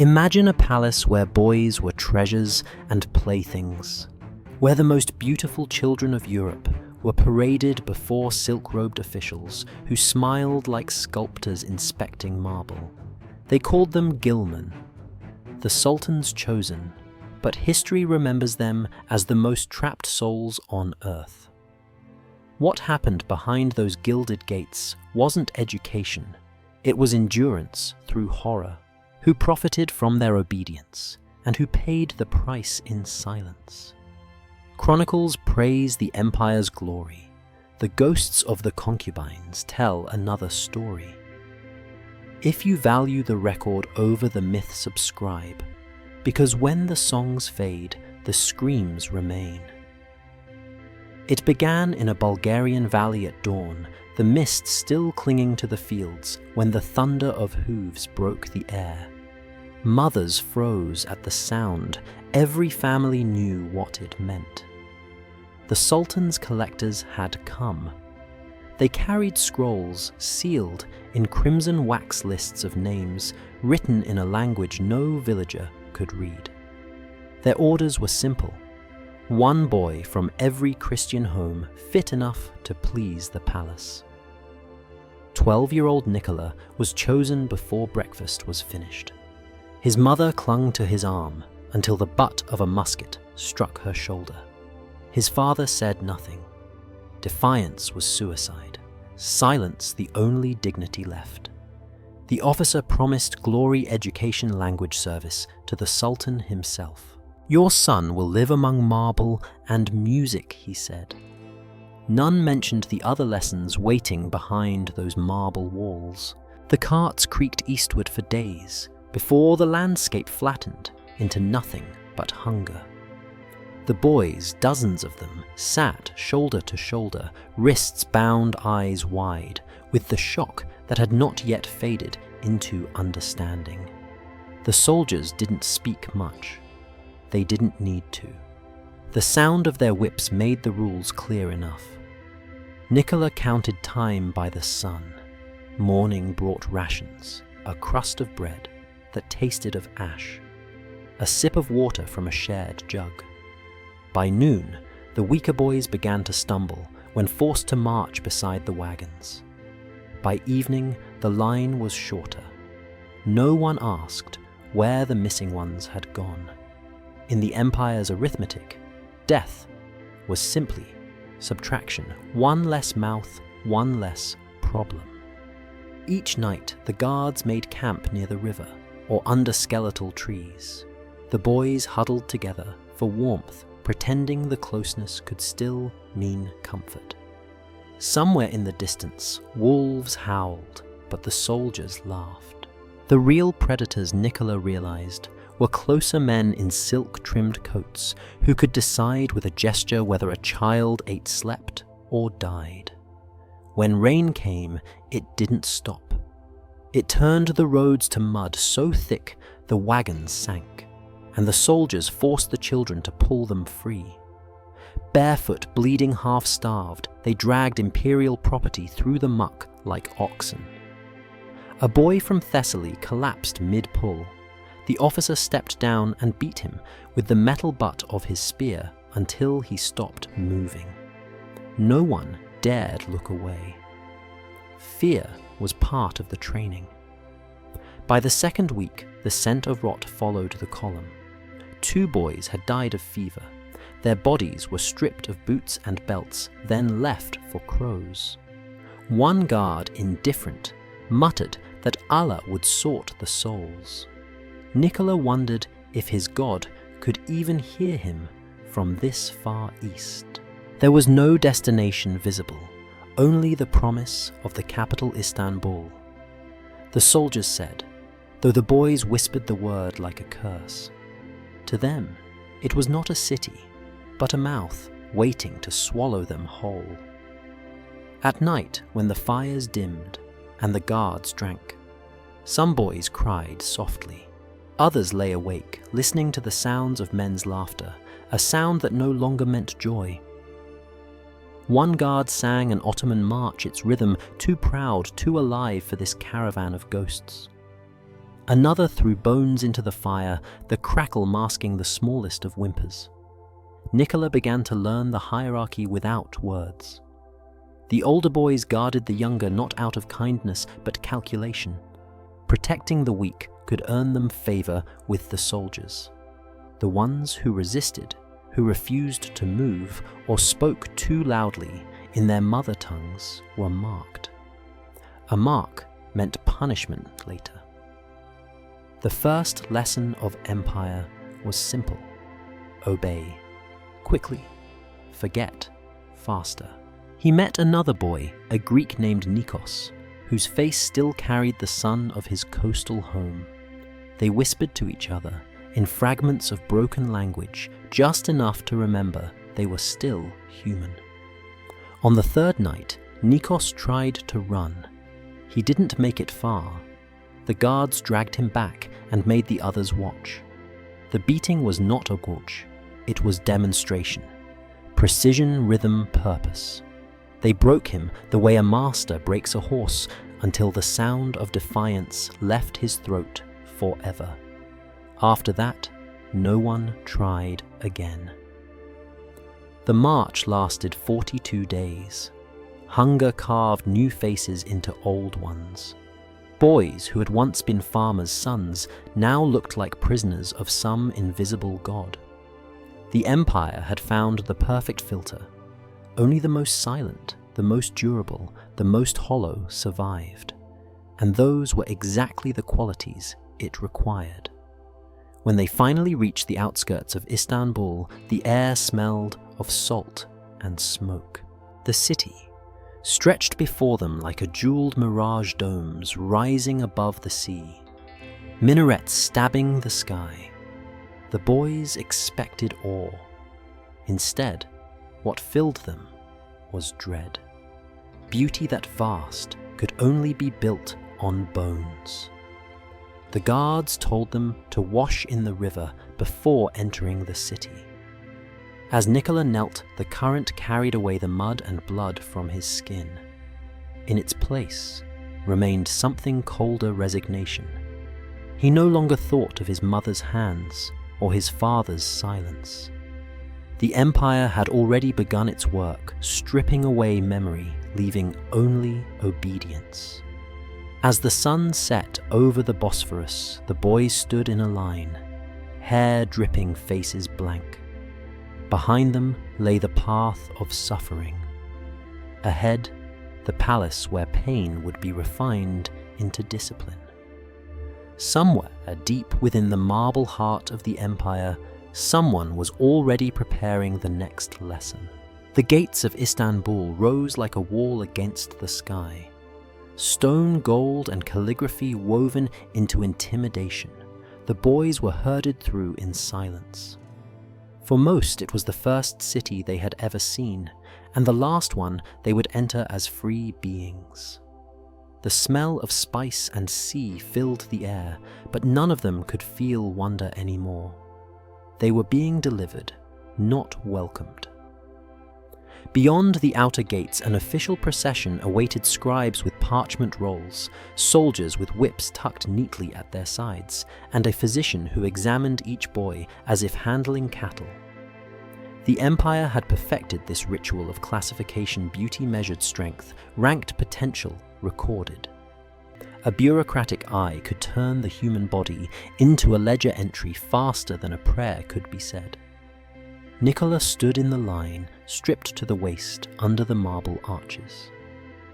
Imagine a palace where boys were treasures and playthings, where the most beautiful children of Europe were paraded before silk-robed officials who smiled like sculptors inspecting marble. They called them ghoum, the Sultan's chosen, but history remembers them as the most trapped souls on earth. What happened behind those gilded gates wasn't education, it was endurance through horror, who profited from their obedience, and who paid the price in silence. Chronicles praise the empire's glory. The ghosts of the concubines tell another story. If you value the record over the myth, subscribe, because when the songs fade, the screams remain. It began in a Bulgarian valley at dawn, the mist still clinging to the fields when the thunder of hooves broke the air. Mothers froze at the sound. Every family knew what it meant. The Sultan's collectors had come. They carried scrolls sealed in crimson wax lists of names written in a language no villager could read. Their orders were simple. One boy from every Christian home fit enough to please the palace. 12-year-old Nicola was chosen before breakfast was finished. His mother clung to his arm until the butt of a musket struck her shoulder. His father said nothing. Defiance was suicide. Silence the only dignity left. The officer promised glory education language service to the Sultan himself. "Your son will live among marble and music," he said. None mentioned the other lessons waiting behind those marble walls. The carts creaked eastward for days, before the landscape flattened into nothing but hunger. The boys, dozens of them, sat shoulder to shoulder, wrists bound, eyes wide, with the shock that had not yet faded into understanding. The soldiers didn't speak much. They didn't need to. The sound of their whips made the rules clear enough. Nicola counted time by the sun. Morning brought rations, a crust of bread that tasted of ash, a sip of water from a shared jug. By noon, the weaker boys began to stumble when forced to march beside the wagons. By evening, the line was shorter. No one asked where the missing ones had gone. In the empire's arithmetic, death was simply subtraction. One less mouth, one less problem. Each night, the guards made camp near the river or under skeletal trees. The boys huddled together for warmth, pretending the closeness could still mean comfort. Somewhere in the distance, wolves howled, but the soldiers laughed. The real predators, Nicola realized, were closer men in silk-trimmed coats who could decide with a gesture whether a child ate, slept, or died. When rain came, it didn't stop. It turned the roads to mud so thick the wagons sank, and the soldiers forced the children to pull them free. Barefoot, bleeding, half-starved, they dragged imperial property through the muck like oxen. A boy from Thessaly collapsed mid-pull. The officer stepped down and beat him with the metal butt of his spear until he stopped moving. No one dared look away. Fear was part of the training. By the second week, the scent of rot followed the column. 2 boys had died of fever. Their bodies were stripped of boots and belts, then left for crows. One guard, indifferent, muttered that Allah would sort the souls. Nicola wondered if his God could even hear him from this far east. There was no destination visible, only the promise of the capital Istanbul. The soldiers said, though the boys whispered the word like a curse. To them, it was not a city, but a mouth waiting to swallow them whole. At night, when the fires dimmed and the guards drank, some boys cried softly. Others lay awake, listening to the sounds of men's laughter, a sound that no longer meant joy. One guard sang an Ottoman march, its rhythm too proud, too alive for this caravan of ghosts. Another threw bones into the fire, the crackle masking the smallest of whimpers. Nicola began to learn the hierarchy without words. The older boys guarded the younger not out of kindness but calculation. Protecting the weak could earn them favor with the soldiers. The ones who resisted, who refused to move or spoke too loudly in their mother tongues were marked. A mark meant punishment later. The first lesson of empire was simple. Obey. Quickly. Forget. Faster. He met another boy, a Greek named Nikos, whose face still carried the sun of his coastal home. They whispered to each other in fragments of broken language, just enough to remember they were still human. On the third night, Nikos tried to run. He didn't make it far. The guards dragged him back and made the others watch. The beating was not a gorge. It was demonstration. Precision, rhythm, purpose. They broke him the way a master breaks a horse until the sound of defiance left his throat forever. After that, no one tried again. The march lasted 42 days. Hunger carved new faces into old ones. Boys who had once been farmers' sons now looked like prisoners of some invisible god. The empire had found the perfect filter. Only the most silent, the most durable, the most hollow survived. And those were exactly the qualities it required. When they finally reached the outskirts of Istanbul, the air smelled of salt and smoke. The city stretched before them like a jeweled mirage domes rising above the sea, minarets stabbing the sky. The boys expected awe. Instead, what filled them was dread. Beauty that vast could only be built on bones. The guards told them to wash in the river before entering the city. As Nicola knelt, the current carried away the mud and blood from his skin. In its place remained something colder resignation. He no longer thought of his mother's hands or his father's silence. The empire had already begun its work, stripping away memory, leaving only obedience. As the sun set over the Bosphorus, the boys stood in a line, hair dripping, faces blank. Behind them lay the path of suffering. Ahead, the palace where pain would be refined into discipline. Somewhere deep within the marble heart of the empire, someone was already preparing the next lesson. The gates of Istanbul rose like a wall against the sky. Stone, gold, and calligraphy woven into intimidation. The boys were herded through in silence. For most, it was the first city they had ever seen, and the last one they would enter as free beings. The smell of spice and sea filled the air, but none of them could feel wonder anymore. They were being delivered, not welcomed. Beyond the outer gates, an official procession awaited scribes with parchment rolls, soldiers with whips tucked neatly at their sides, and a physician who examined each boy as if handling cattle. The empire had perfected this ritual of classification: beauty measured strength, ranked potential recorded. A bureaucratic eye could turn the human body into a ledger entry faster than a prayer could be said. Nicola stood in the line, stripped to the waist under the marble arches.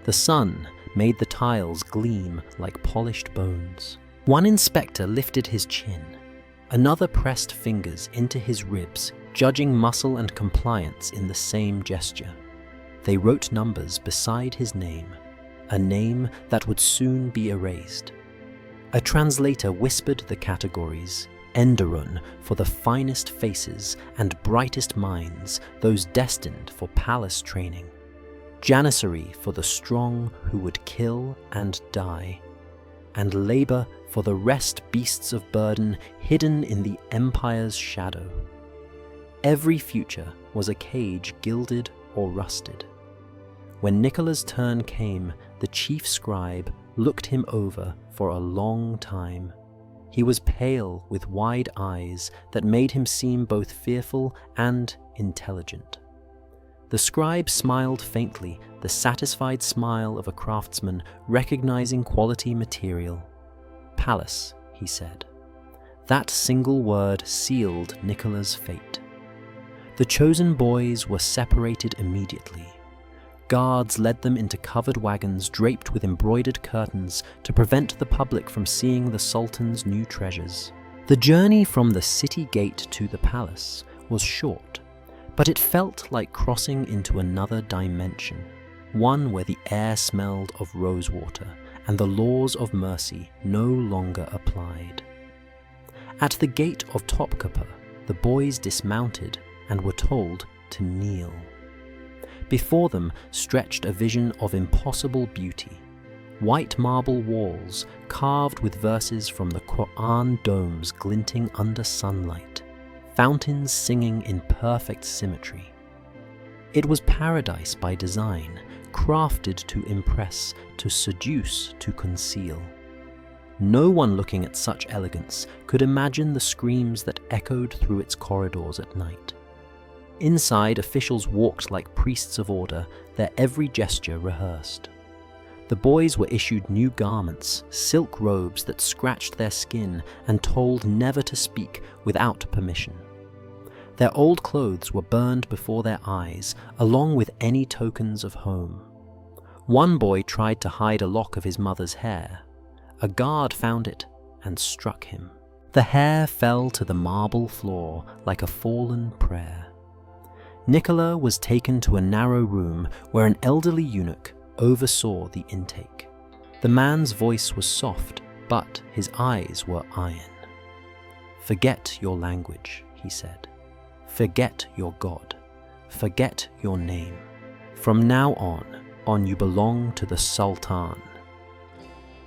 The sun made the tiles gleam like polished bones. One inspector lifted his chin. Another pressed fingers into his ribs, judging muscle and compliance in the same gesture. They wrote numbers beside his name, a name that would soon be erased. A translator whispered the categories: Enderun for the finest faces and brightest minds, those destined for palace training. Janissary for the strong who would kill and die. And labor for the rest beasts of burden hidden in the empire's shadow. Every future was a cage gilded or rusted. When Nicola's turn came, the chief scribe looked him over for a long time. He was pale with wide eyes that made him seem both fearful and intelligent. The scribe smiled faintly, the satisfied smile of a craftsman recognizing quality material. "Palace," he said. That single word sealed Nicola's fate. The chosen boys were separated immediately. Guards led them into covered wagons draped with embroidered curtains to prevent the public from seeing the Sultan's new treasures. The journey from the city gate to the palace was short, but it felt like crossing into another dimension, one where the air smelled of rosewater and the laws of mercy no longer applied. At the gate of Topkapi, the boys dismounted and were told to kneel. Before them stretched a vision of impossible beauty. White marble walls carved with verses from the Quran domes glinting under sunlight, fountains singing in perfect symmetry. It was paradise by design, crafted to impress, to seduce, to conceal. No one looking at such elegance could imagine the screams that echoed through its corridors at night. Inside, officials walked like priests of order, their every gesture rehearsed. The boys were issued new garments, silk robes that scratched their skin, and told never to speak without permission. Their old clothes were burned before their eyes, along with any tokens of home. One boy tried to hide a lock of his mother's hair. A guard found it and struck him. The hair fell to the marble floor like a fallen prayer. Nicola was taken to a narrow room where an elderly eunuch oversaw the intake. The man's voice was soft, but his eyes were iron. "Forget your language," he said. "Forget your God. Forget your name. From now on you belong to the Sultan."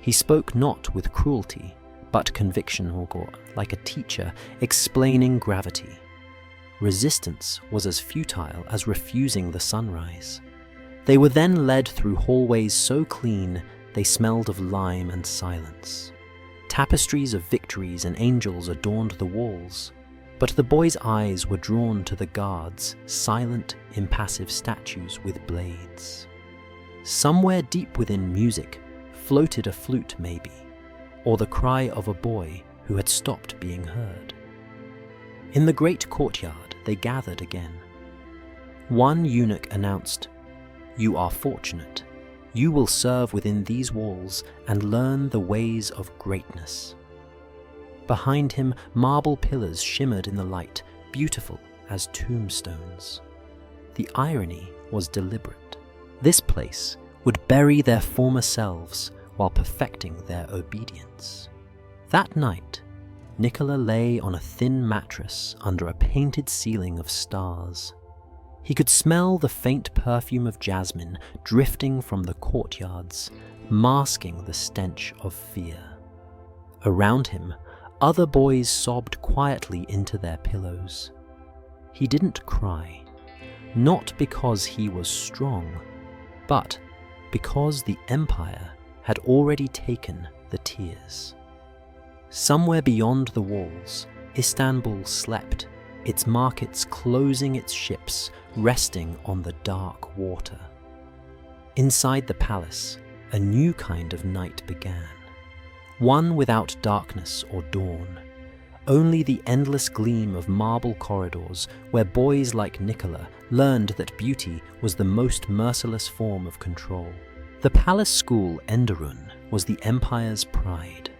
He spoke not with cruelty, but conviction, like a teacher explaining gravity. Resistance was as futile as refusing the sunrise. They were then led through hallways so clean they smelled of lime and silence. Tapestries of victories and angels adorned the walls, but the boys' eyes were drawn to the guards, silent, impassive statues with blades. Somewhere deep within music floated a flute maybe, or the cry of a boy who had stopped being heard. In the great courtyard they gathered again. One eunuch announced, "You are fortunate. You will serve within these walls and learn the ways of greatness." Behind him, marble pillars shimmered in the light, beautiful as tombstones. The irony was deliberate. This place would bury their former selves while perfecting their obedience. That night, Nicola lay on a thin mattress under a painted ceiling of stars. He could smell the faint perfume of jasmine drifting from the courtyards, masking the stench of fear. Around him, other boys sobbed quietly into their pillows. He didn't cry, not because he was strong, but because the Empire had already taken the tears. Somewhere beyond the walls, Istanbul slept, its markets closing its ships, resting on the dark water. Inside the palace, a new kind of night began. One without darkness or dawn, only the endless gleam of marble corridors where boys like Nicola learned that beauty was the most merciless form of control. The palace school Enderun was the Empire's pride.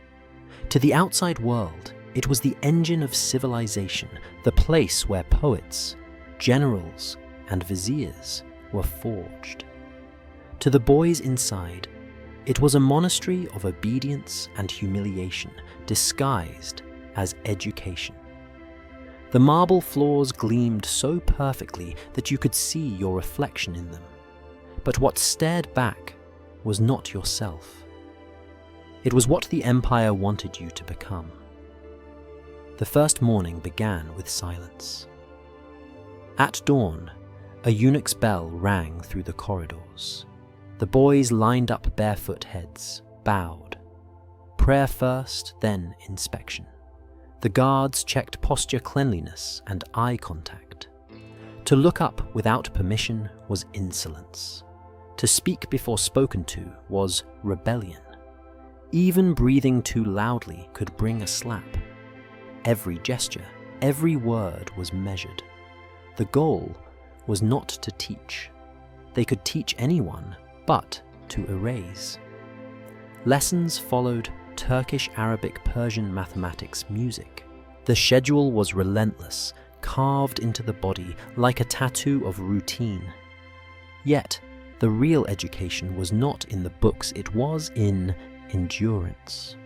To the outside world, it was the engine of civilization, the place where poets, generals, and viziers were forged. To the boys inside, it was a monastery of obedience and humiliation, disguised as education. The marble floors gleamed so perfectly that you could see your reflection in them. But what stared back was not yourself. It was what the Empire wanted you to become. The first morning began with silence. At dawn, a eunuch's bell rang through the corridors. The boys lined up barefoot heads, bowed. Prayer first, then inspection. The guards checked posture, cleanliness, and eye contact. To look up without permission was insolence. To speak before spoken to was rebellion. Even breathing too loudly could bring a slap. Every gesture, every word was measured. The goal was not to teach. They could teach anyone, but to erase. Lessons followed Turkish, Arabic, Persian, mathematics, music. The schedule was relentless, carved into the body like a tattoo of routine. Yet, the real education was not in the books, it was in endurance.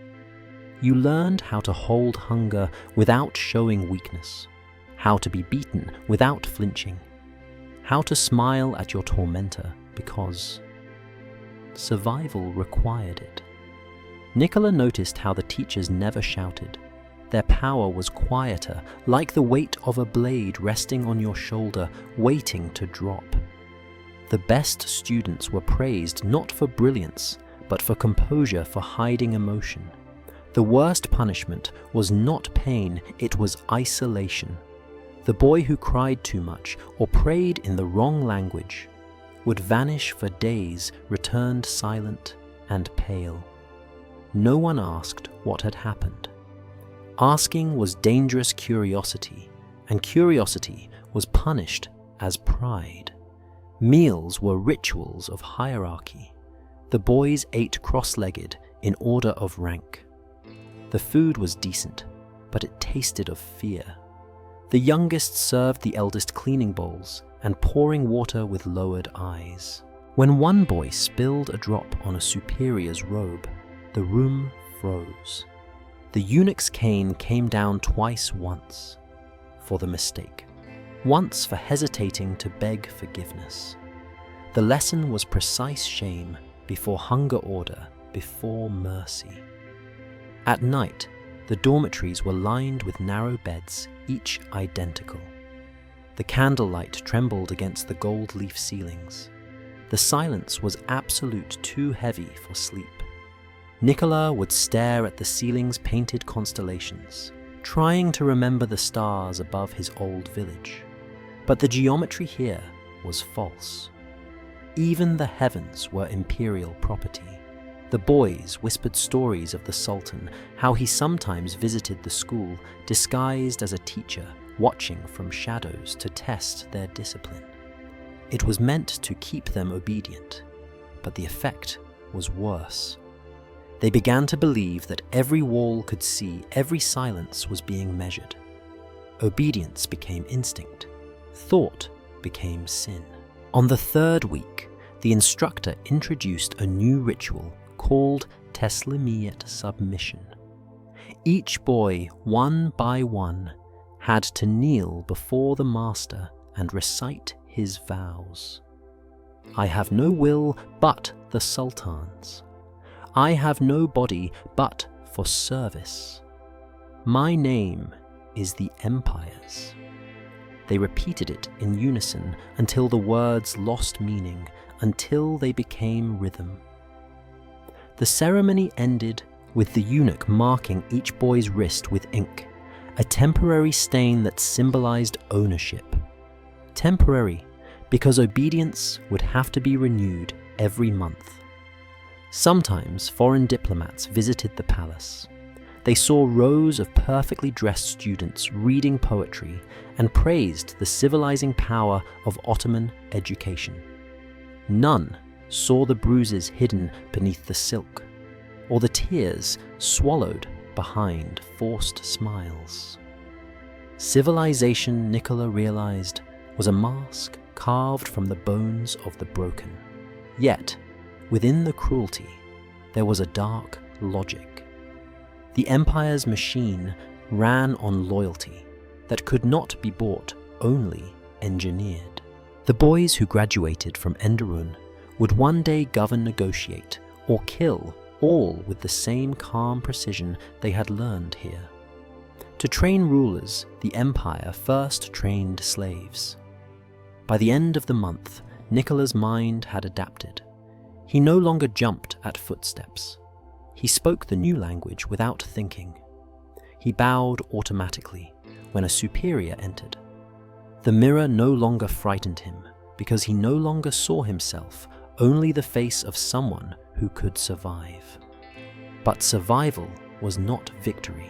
You learned how to hold hunger without showing weakness, how to be beaten without flinching, how to smile at your tormentor because survival required it. Nicola noticed how the teachers never shouted. Their power was quieter, like the weight of a blade resting on your shoulder, waiting to drop. The best students were praised not for brilliance, but for composure, for hiding emotion. The worst punishment was not pain, it was isolation. The boy who cried too much or prayed in the wrong language would vanish for days, returned silent and pale. No one asked what had happened. Asking was dangerous curiosity, and curiosity was punished as pride. Meals were rituals of hierarchy. The boys ate cross-legged in order of rank. The food was decent, but it tasted of fear. The youngest served the eldest cleaning bowls and pouring water with lowered eyes. When one boy spilled a drop on a superior's robe, the room froze. The eunuch's cane came down twice, once for the mistake, once for hesitating to beg forgiveness. The lesson was precise shame before hunger order, before mercy. At night, the dormitories were lined with narrow beds, each identical. The candlelight trembled against the gold leaf ceilings. The silence was absolute, too heavy for sleep. Nicola would stare at the ceiling's painted constellations, trying to remember the stars above his old village. But the geometry here was false. Even the heavens were imperial property. The boys whispered stories of the Sultan, how he sometimes visited the school, disguised as a teacher, watching from shadows to test their discipline. It was meant to keep them obedient, but the effect was worse. They began to believe that every wall could see, every silence was being measured. Obedience became instinct. Thought became sin. On the third week, the instructor introduced a new ritual called teslimiyet, submission. Each boy, one by one, had to kneel before the master and recite his vows. I have no will but the Sultan's. I have no body but for service. My name is the Empire's. They repeated it in unison until the words lost meaning, until they became rhythm. The ceremony ended with the eunuch marking each boy's wrist with ink, a temporary stain that symbolized ownership. Temporary, because obedience would have to be renewed every month. Sometimes foreign diplomats visited the palace. They saw rows of perfectly dressed students reading poetry and praised the civilizing power of Ottoman education. None saw the bruises hidden beneath the silk, or the tears swallowed behind forced smiles. Civilization, Nicola realized, was a mask carved from the bones of the broken. Yet, within the cruelty, there was a dark logic. The Empire's machine ran on loyalty that could not be bought, only engineered. The boys who graduated from Enderun would one day govern, negotiate, or kill, all with the same calm precision they had learned here. To train rulers, the Empire first trained slaves. By the end of the month, Nicola's mind had adapted. He no longer jumped at footsteps. He spoke the new language without thinking. He bowed automatically when a superior entered. The mirror no longer frightened him because he no longer saw himself, only the face of someone who could survive. But survival was not victory.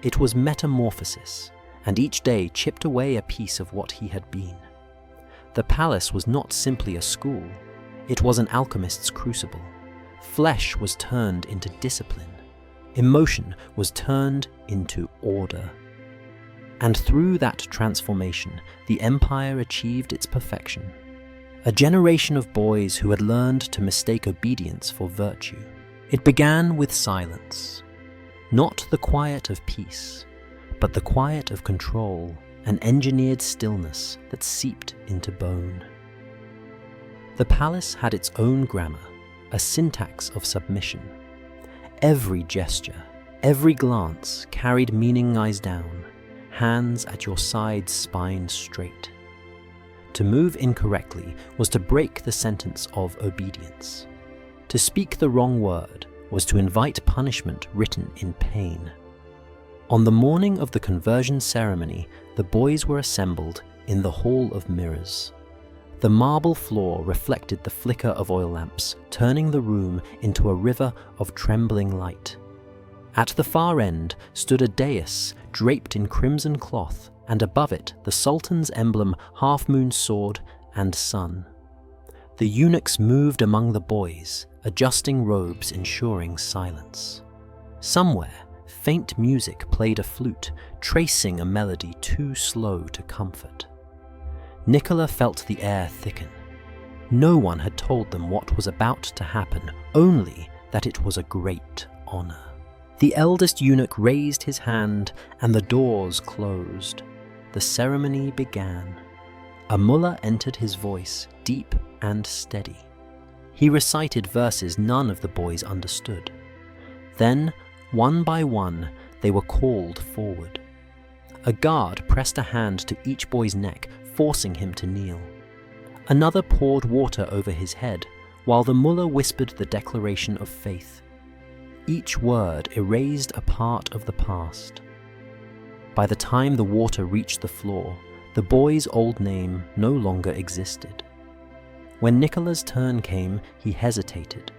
It was metamorphosis, and each day chipped away a piece of what he had been. The palace was not simply a school, it was an alchemist's crucible. Flesh was turned into discipline. Emotion was turned into order. And through that transformation, the empire achieved its perfection. A generation of boys who had learned to mistake obedience for virtue. It began with silence. Not the quiet of peace, but the quiet of control, an engineered stillness that seeped into bone. The palace had its own grammar, a syntax of submission. Every gesture, every glance carried meaning eyes down, hands at your sides, spine straight. To move incorrectly was to break the sentence of obedience. To speak the wrong word was to invite punishment written in pain. On the morning of the conversion ceremony, the boys were assembled in the Hall of Mirrors. The marble floor reflected the flicker of oil lamps, turning the room into a river of trembling light. At the far end stood a dais draped in crimson cloth, and above it the Sultan's emblem, half-moon sword and sun. The eunuchs moved among the boys, adjusting robes, ensuring silence. Somewhere, faint music played a flute, tracing a melody too slow to comfort. Nicola felt the air thicken. No one had told them what was about to happen, only that it was a great honor. The eldest eunuch raised his hand, and the doors closed. The ceremony began. A mullah entered, his voice deep and steady. He recited verses none of the boys understood. Then, one by one, they were called forward. A guard pressed a hand to each boy's neck, forcing him to kneel. Another poured water over his head, while the mullah whispered the declaration of faith. Each word erased a part of the past. By the time the water reached the floor, the boy's old name no longer existed. When Nicola's turn came, he hesitated.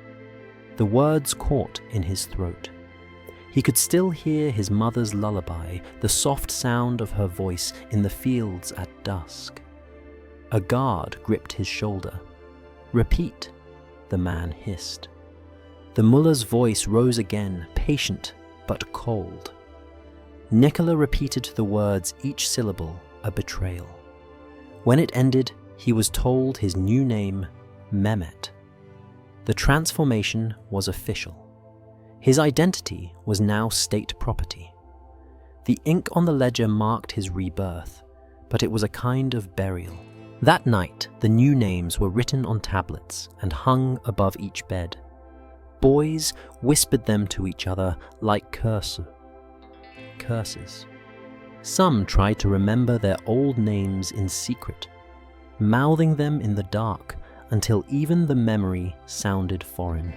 The words caught in his throat. He could still hear his mother's lullaby, the soft sound of her voice in the fields at dusk. A guard gripped his shoulder. "Repeat," the man hissed. The mullah's voice rose again, patient but cold. Nicola repeated the words, each syllable a betrayal. When it ended, he was told his new name, Mehmet. The transformation was official. His identity was now state property. The ink on the ledger marked his rebirth, but it was a kind of burial. That night, the new names were written on tablets and hung above each bed. Boys whispered them to each other like curses. Some tried to remember their old names in secret, mouthing them in the dark until even the memory sounded foreign.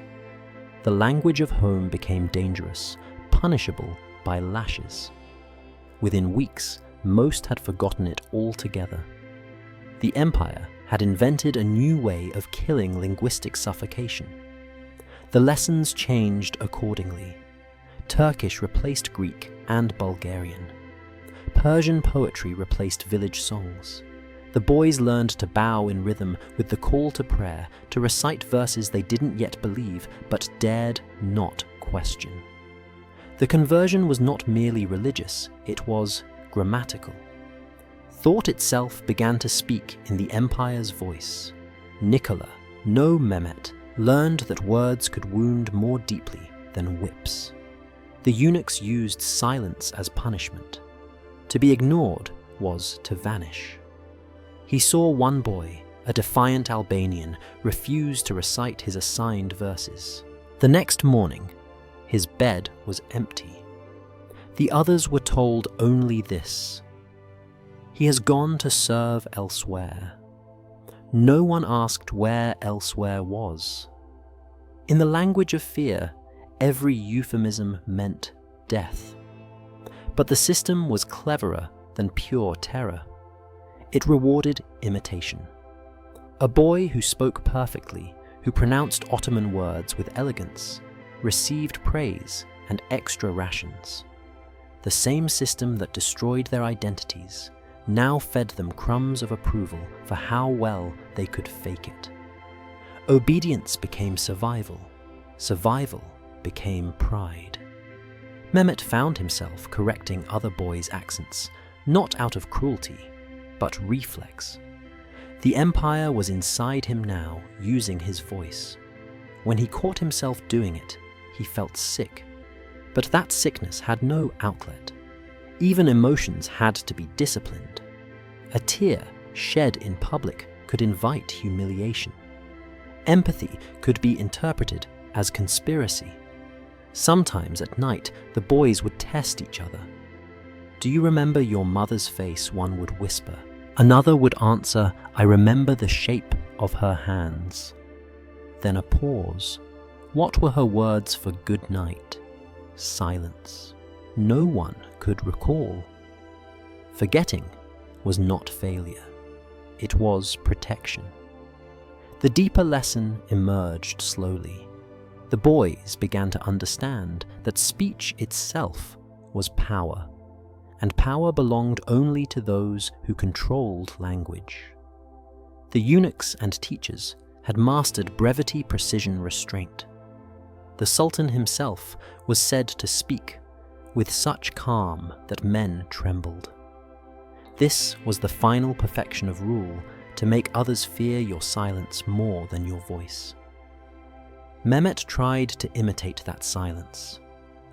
The language of home became dangerous, punishable by lashes. Within weeks, most had forgotten it altogether. The empire had invented a new way of killing linguistic suffocation. The lessons changed accordingly. Turkish replaced Greek and Bulgarian. Persian poetry replaced village songs. The boys learned to bow in rhythm with the call to prayer, to recite verses they didn't yet believe but dared not question. The conversion was not merely religious, it was grammatical. Thought itself began to speak in the empire's voice. Nicola, no Mehmet, learned that words could wound more deeply than whips. The eunuchs used silence as punishment. To be ignored was to vanish. He saw one boy, a defiant Albanian, refuse to recite his assigned verses. The next morning, his bed was empty. The others were told only this: he has gone to serve elsewhere. No one asked where elsewhere was. In the language of fear, Every euphemism meant death. But the system was cleverer than pure terror. It rewarded imitation. A boy who spoke perfectly, who pronounced Ottoman words with elegance, received praise and extra rations. The same system that destroyed their identities now fed them crumbs of approval for how well they could fake it. Obedience became survival. Survival became pride. Mehmet found himself correcting other boys' accents, not out of cruelty, but reflex. The empire was inside him now, using his voice. When he caught himself doing it, he felt sick. But that sickness had no outlet. Even emotions had to be disciplined. A tear shed in public could invite humiliation. Empathy could be interpreted as conspiracy. Sometimes at night, the boys would test each other. "Do you remember your mother's face?" one would whisper. Another would answer, "I remember the shape of her hands." Then a pause. What were her words for good night? Silence. No one could recall. Forgetting was not failure. It was protection. The deeper lesson emerged slowly. The boys began to understand that speech itself was power, and power belonged only to those who controlled language. The eunuchs and teachers had mastered brevity, precision, restraint. The Sultan himself was said to speak with such calm that men trembled. This was the final perfection of rule, to make others fear your silence more than your voice. Mehmet tried to imitate that silence.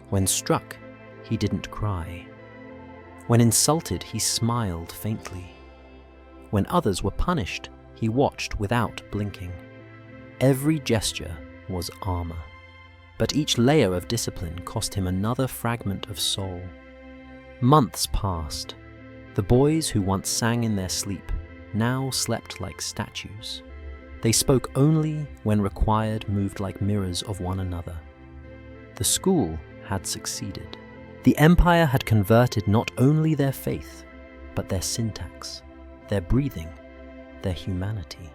When struck, he didn't cry. When insulted, he smiled faintly. When others were punished, he watched without blinking. Every gesture was armor. But each layer of discipline cost him another fragment of soul. Months passed. The boys who once sang in their sleep now slept like statues. They spoke only when required, moved like mirrors of one another. The school had succeeded. The empire had converted not only their faith, but their syntax, their breathing, their humanity.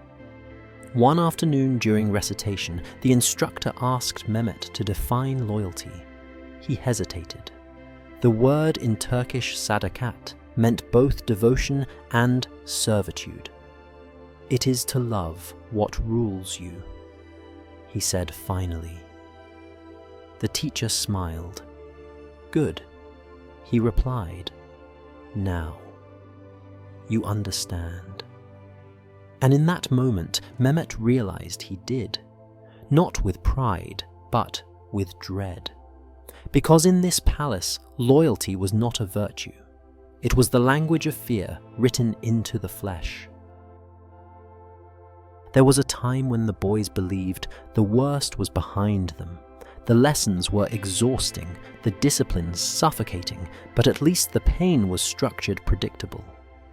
One afternoon during recitation, the instructor asked Mehmet to define loyalty. He hesitated. The word in Turkish sadakat meant both devotion and servitude. "It is to love what rules you," he said finally. The teacher smiled. "Good," he replied. "Now you understand." And in that moment, Mehmet realized he did, not with pride, but with dread. Because in this palace, loyalty was not a virtue. It was the language of fear written into the flesh. There was a time when the boys believed the worst was behind them. The lessons were exhausting, the disciplines suffocating, but at least the pain was structured, predictable.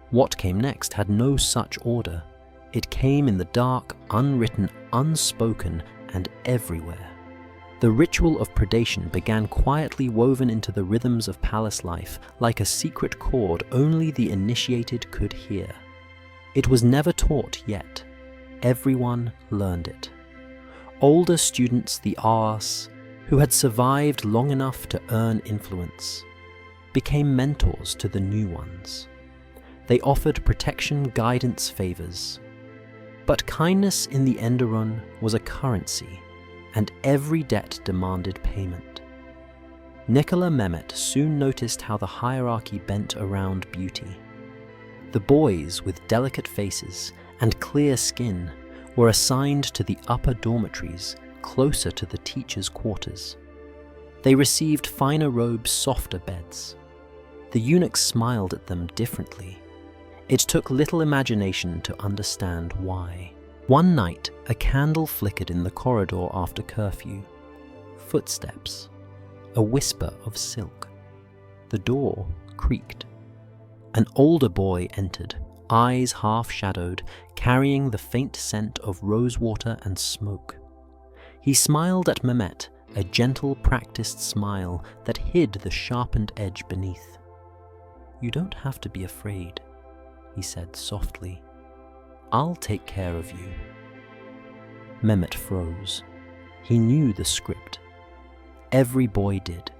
What came next had no such order. It came in the dark, unwritten, unspoken, and everywhere. The ritual of predation began quietly, woven into the rhythms of palace life, like a secret chord only the initiated could hear. It was never taught yet. Everyone learned it. Older students, the Ars, who had survived long enough to earn influence, became mentors to the new ones. They offered protection, guidance, favors. But kindness in the Enderun was a currency, and every debt demanded payment. Nikola Mehmet soon noticed how the hierarchy bent around beauty. The boys with delicate faces and clear skin were assigned to the upper dormitories closer to the teachers' quarters. They received finer robes, softer beds. The eunuchs smiled at them differently. It took little imagination to understand why. One night, a candle flickered in the corridor after curfew. Footsteps. A whisper of silk. The door creaked. An older boy entered, eyes half-shadowed, carrying the faint scent of rosewater and smoke. He smiled at Mehmet a gentle, practiced smile that hid the sharpened edge beneath. "You don't have to be afraid," he said softly. "I'll take care of you." Mehmet froze. He knew the script. Every boy did.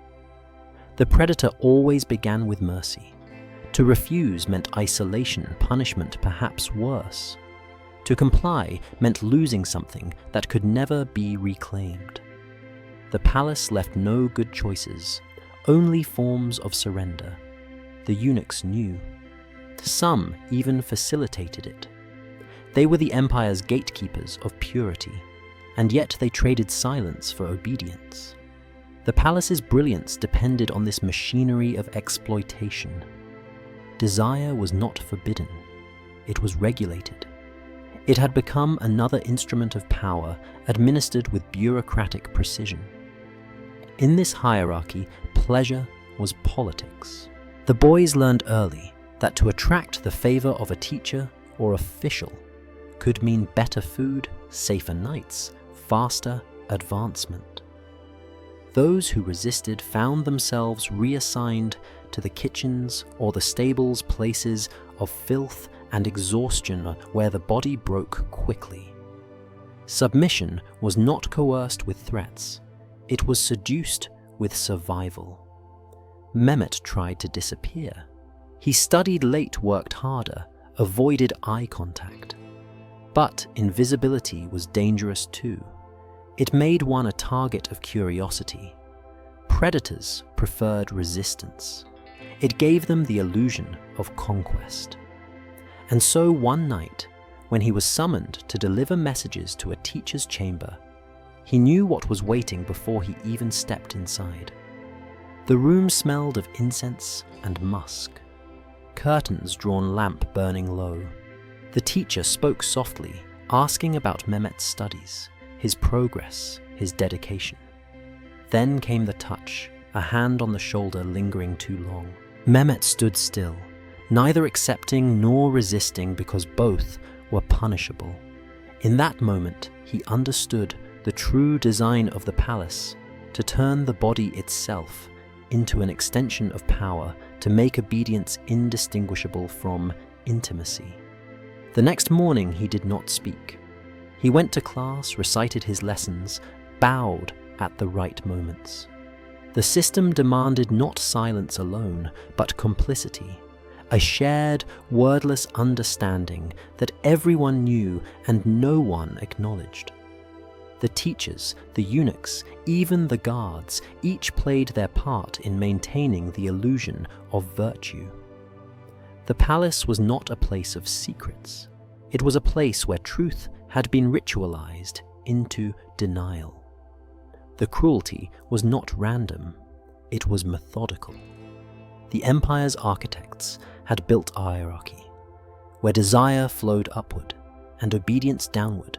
The predator always began with mercy. To refuse meant isolation, punishment, perhaps worse. To comply meant losing something that could never be reclaimed. The palace left no good choices, only forms of surrender. The eunuchs knew. Some even facilitated it. They were the empire's gatekeepers of purity, and yet they traded silence for obedience. The palace's brilliance depended on this machinery of exploitation. Desire was not forbidden. It was regulated. It had become another instrument of power administered with bureaucratic precision. In this hierarchy, pleasure was politics. The boys learned early that to attract the favor of a teacher or official could mean better food, safer nights, faster advancement. Those who resisted found themselves reassigned to the kitchens or the stables, places of filth and exhaustion where the body broke quickly. Submission was not coerced with threats. It was seduced with survival. Mehmet tried to disappear. He studied late, worked harder, avoided eye contact. But invisibility was dangerous too. It made one a target of curiosity. Predators preferred resistance. It gave them the illusion of conquest. And so one night, when he was summoned to deliver messages to a teacher's chamber, he knew what was waiting before he even stepped inside. The room smelled of incense and musk. Curtains drawn, lamp burning low. The teacher spoke softly, asking about Mehmet's studies, his progress, his dedication. Then came the touch, a hand on the shoulder lingering too long. Mehmet stood still, neither accepting nor resisting because both were punishable. In that moment, he understood the true design of the palace, to turn the body itself into an extension of power, to make obedience indistinguishable from intimacy. The next morning he did not speak. He went to class, recited his lessons, bowed at the right moments. The system demanded not silence alone, but complicity, a shared, wordless understanding that everyone knew and no one acknowledged. The teachers, the eunuchs, even the guards, each played their part in maintaining the illusion of virtue. The palace was not a place of secrets. It was a place where truth had been ritualized into denial. The cruelty was not random, it was methodical. The empire's architects had built a hierarchy, where desire flowed upward and obedience downward,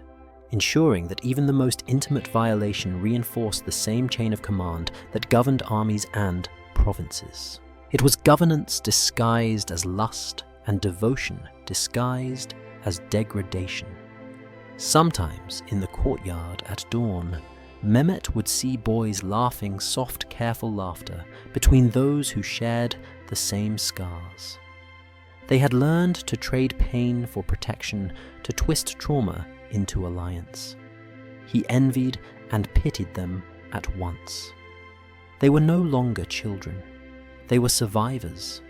ensuring that even the most intimate violation reinforced the same chain of command that governed armies and provinces. It was governance disguised as lust and devotion disguised as degradation. Sometimes in the courtyard at dawn, Mehmet would see boys laughing soft, careful laughter between those who shared the same scars. They had learned to trade pain for protection, to twist trauma into alliance. He envied and pitied them at once. They were no longer children. They were survivors,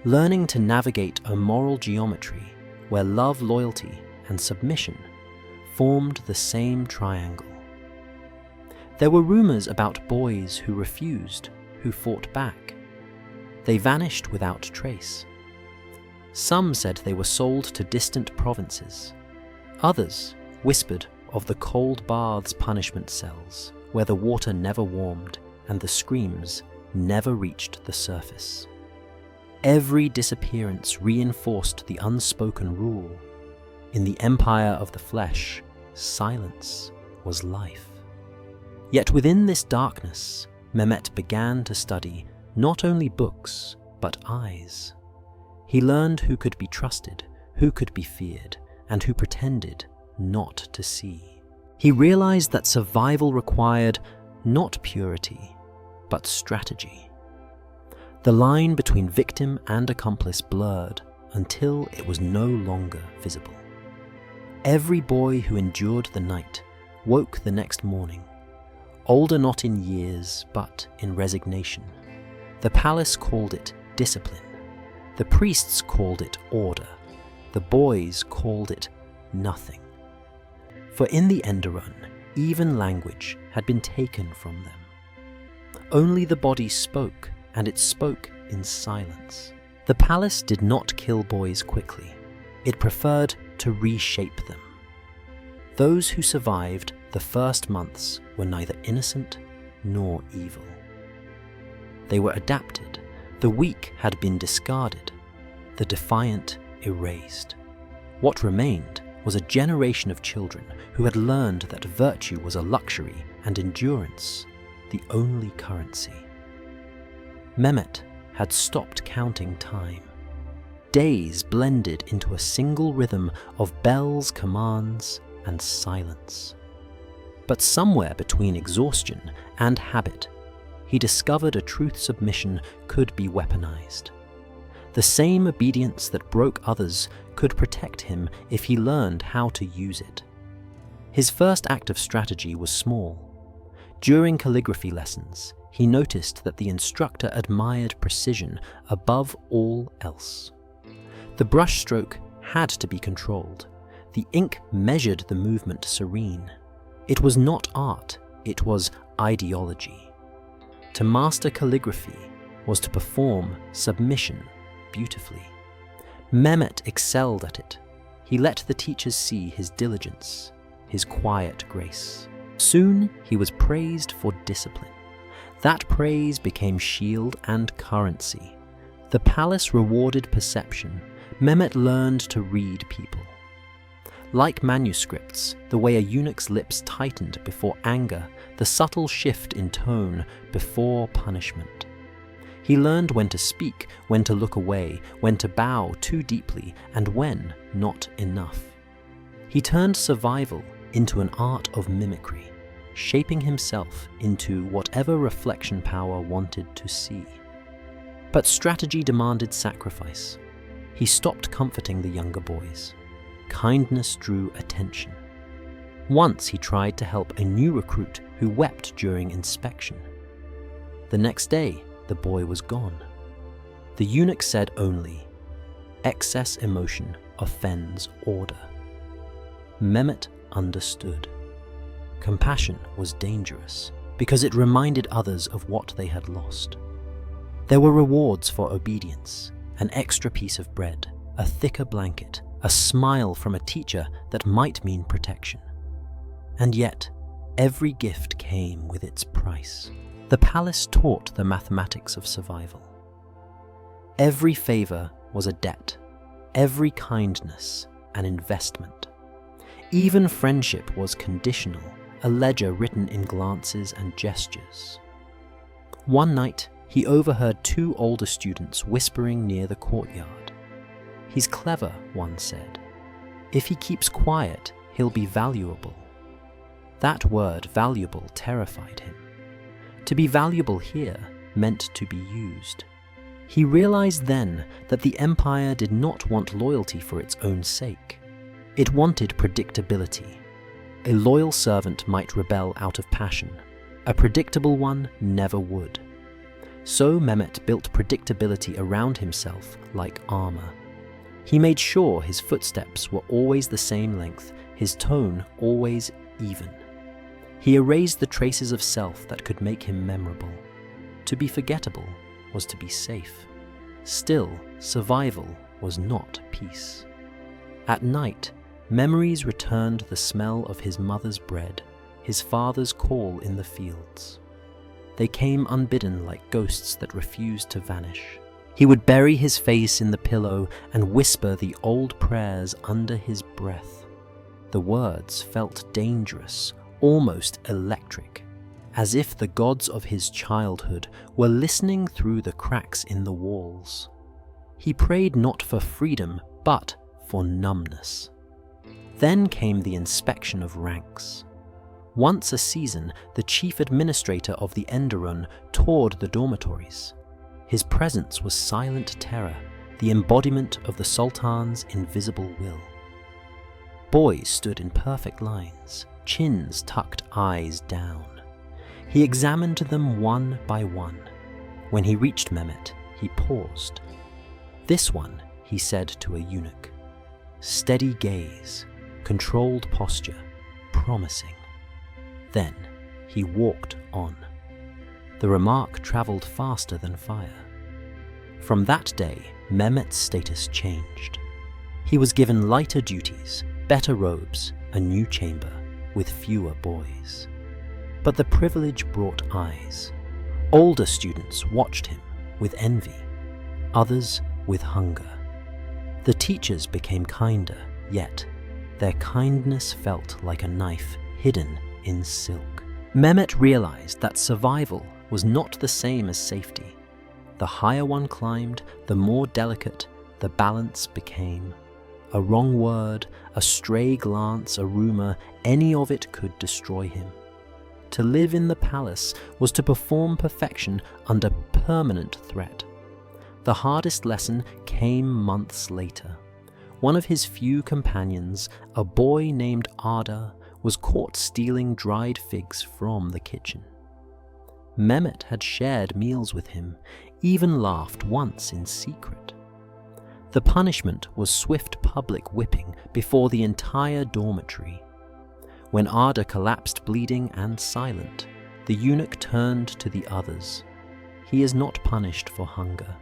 learning to navigate a moral geometry where love, loyalty, and submission formed the same triangle. There were rumors about boys who refused, who fought back. They vanished without trace. Some said they were sold to distant provinces. Others whispered of the cold baths, punishment cells, where the water never warmed and the screams never reached the surface. Every disappearance reinforced the unspoken rule. In the empire of the flesh, silence was life. Yet within this darkness, Mehmet began to study not only books, but eyes. He learned who could be trusted, who could be feared, and who pretended not to see. He realized that survival required not purity, but strategy. The line between victim and accomplice blurred until it was no longer visible. Every boy who endured the night woke the next morning, older not in years, but in resignation. The palace called it discipline. The priests called it order. The boys called it nothing. For in the Enderun, even language had been taken from them. Only the body spoke, and it spoke in silence. The palace did not kill boys quickly. It preferred to reshape them. Those who survived the first months were neither innocent nor evil. They were adapted. The weak had been discarded, the defiant erased. What remained was a generation of children who had learned that virtue was a luxury and endurance the only currency. Mehmet had stopped counting time. Days blended into a single rhythm of bells, commands, and silence. But somewhere between exhaustion and habit, he discovered a truth submission could be weaponized. The same obedience that broke others could protect him if he learned how to use it. His first act of strategy was small. During calligraphy lessons, he noticed that the instructor admired precision above all else. The brushstroke had to be controlled. The ink measured the movement serene. It was not art, it was ideology. To master calligraphy was to perform submission beautifully. Mehmet excelled at it. He let the teachers see his diligence, his quiet grace. Soon he was praised for discipline. That praise became shield and currency. The palace rewarded perception. Mehmet learned to read people. Like manuscripts, the way a eunuch's lips tightened before anger, the subtle shift in tone before punishment. He learned when to speak, when to look away, when to bow too deeply, and when not enough. He turned survival into an art of mimicry, shaping himself into whatever reflection power wanted to see. But strategy demanded sacrifice. He stopped comforting the younger boys. Kindness drew attention. Once he tried to help a new recruit who wept during inspection. The next day, the boy was gone. The eunuch said only, "Excess emotion offends order." Mehmet understood. Compassion was dangerous because it reminded others of what they had lost. There were rewards for obedience, an extra piece of bread, a thicker blanket, a smile from a teacher that might mean protection. And yet, every gift came with its price. The palace taught the mathematics of survival. Every favor was a debt, every kindness an investment. Even friendship was conditional, a ledger written in glances and gestures. One night, he overheard two older students whispering near the courtyard. "He's clever," one said. "If he keeps quiet, he'll be valuable." That word, valuable, terrified him. To be valuable here meant to be used. He realized then that the empire did not want loyalty for its own sake. It wanted predictability. A loyal servant might rebel out of passion. A predictable one never would. So Mehmet built predictability around himself like armor. He made sure his footsteps were always the same length, his tone always even. He erased the traces of self that could make him memorable. To be forgettable was to be safe. Still, survival was not peace. At night, memories returned the smell of his mother's bread, his father's call in the fields. They came unbidden like ghosts that refused to vanish. He would bury his face in the pillow and whisper the old prayers under his breath. The words felt dangerous, almost electric, as if the gods of his childhood were listening through the cracks in the walls. He prayed not for freedom, but for numbness. Then came the inspection of ranks. Once a season, the chief administrator of the Enderun toured the dormitories. His presence was silent terror, the embodiment of the Sultan's invisible will. Boys stood in perfect lines, chins tucked, eyes down. He examined them one by one. When he reached Mehmet, he paused. "This one," he said to a eunuch. Steady gaze, controlled posture, promising. Then he walked on. The remark travelled faster than fire. From that day, Mehmet's status changed. He was given lighter duties, better robes, a new chamber, with fewer boys. But the privilege brought eyes. Older students watched him with envy, others with hunger. The teachers became kinder, yet their kindness felt like a knife hidden in silk. Mehmet realized that survival was not the same as safety. The higher one climbed, the more delicate the balance became. A wrong word, a stray glance, a rumor, any of it could destroy him. To live in the palace was to perform perfection under permanent threat. The hardest lesson came months later. One of his few companions, a boy named Arda, was caught stealing dried figs from the kitchen. Mehmet had shared meals with him, even laughed once in secret. The punishment was swift public whipping before the entire dormitory. When Arda collapsed bleeding and silent, the eunuch turned to the others. He is not punished for hunger.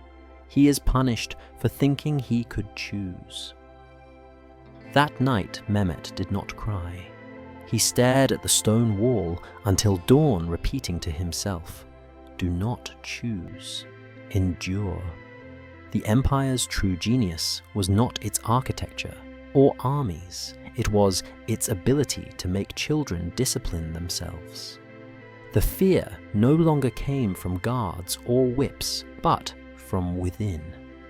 He is punished for thinking he could choose. That night, Mehmet did not cry. He stared at the stone wall until dawn, repeating to himself, "Do not choose, endure." The empire's true genius was not its architecture or armies, it was its ability to make children discipline themselves. The fear no longer came from guards or whips, but from within.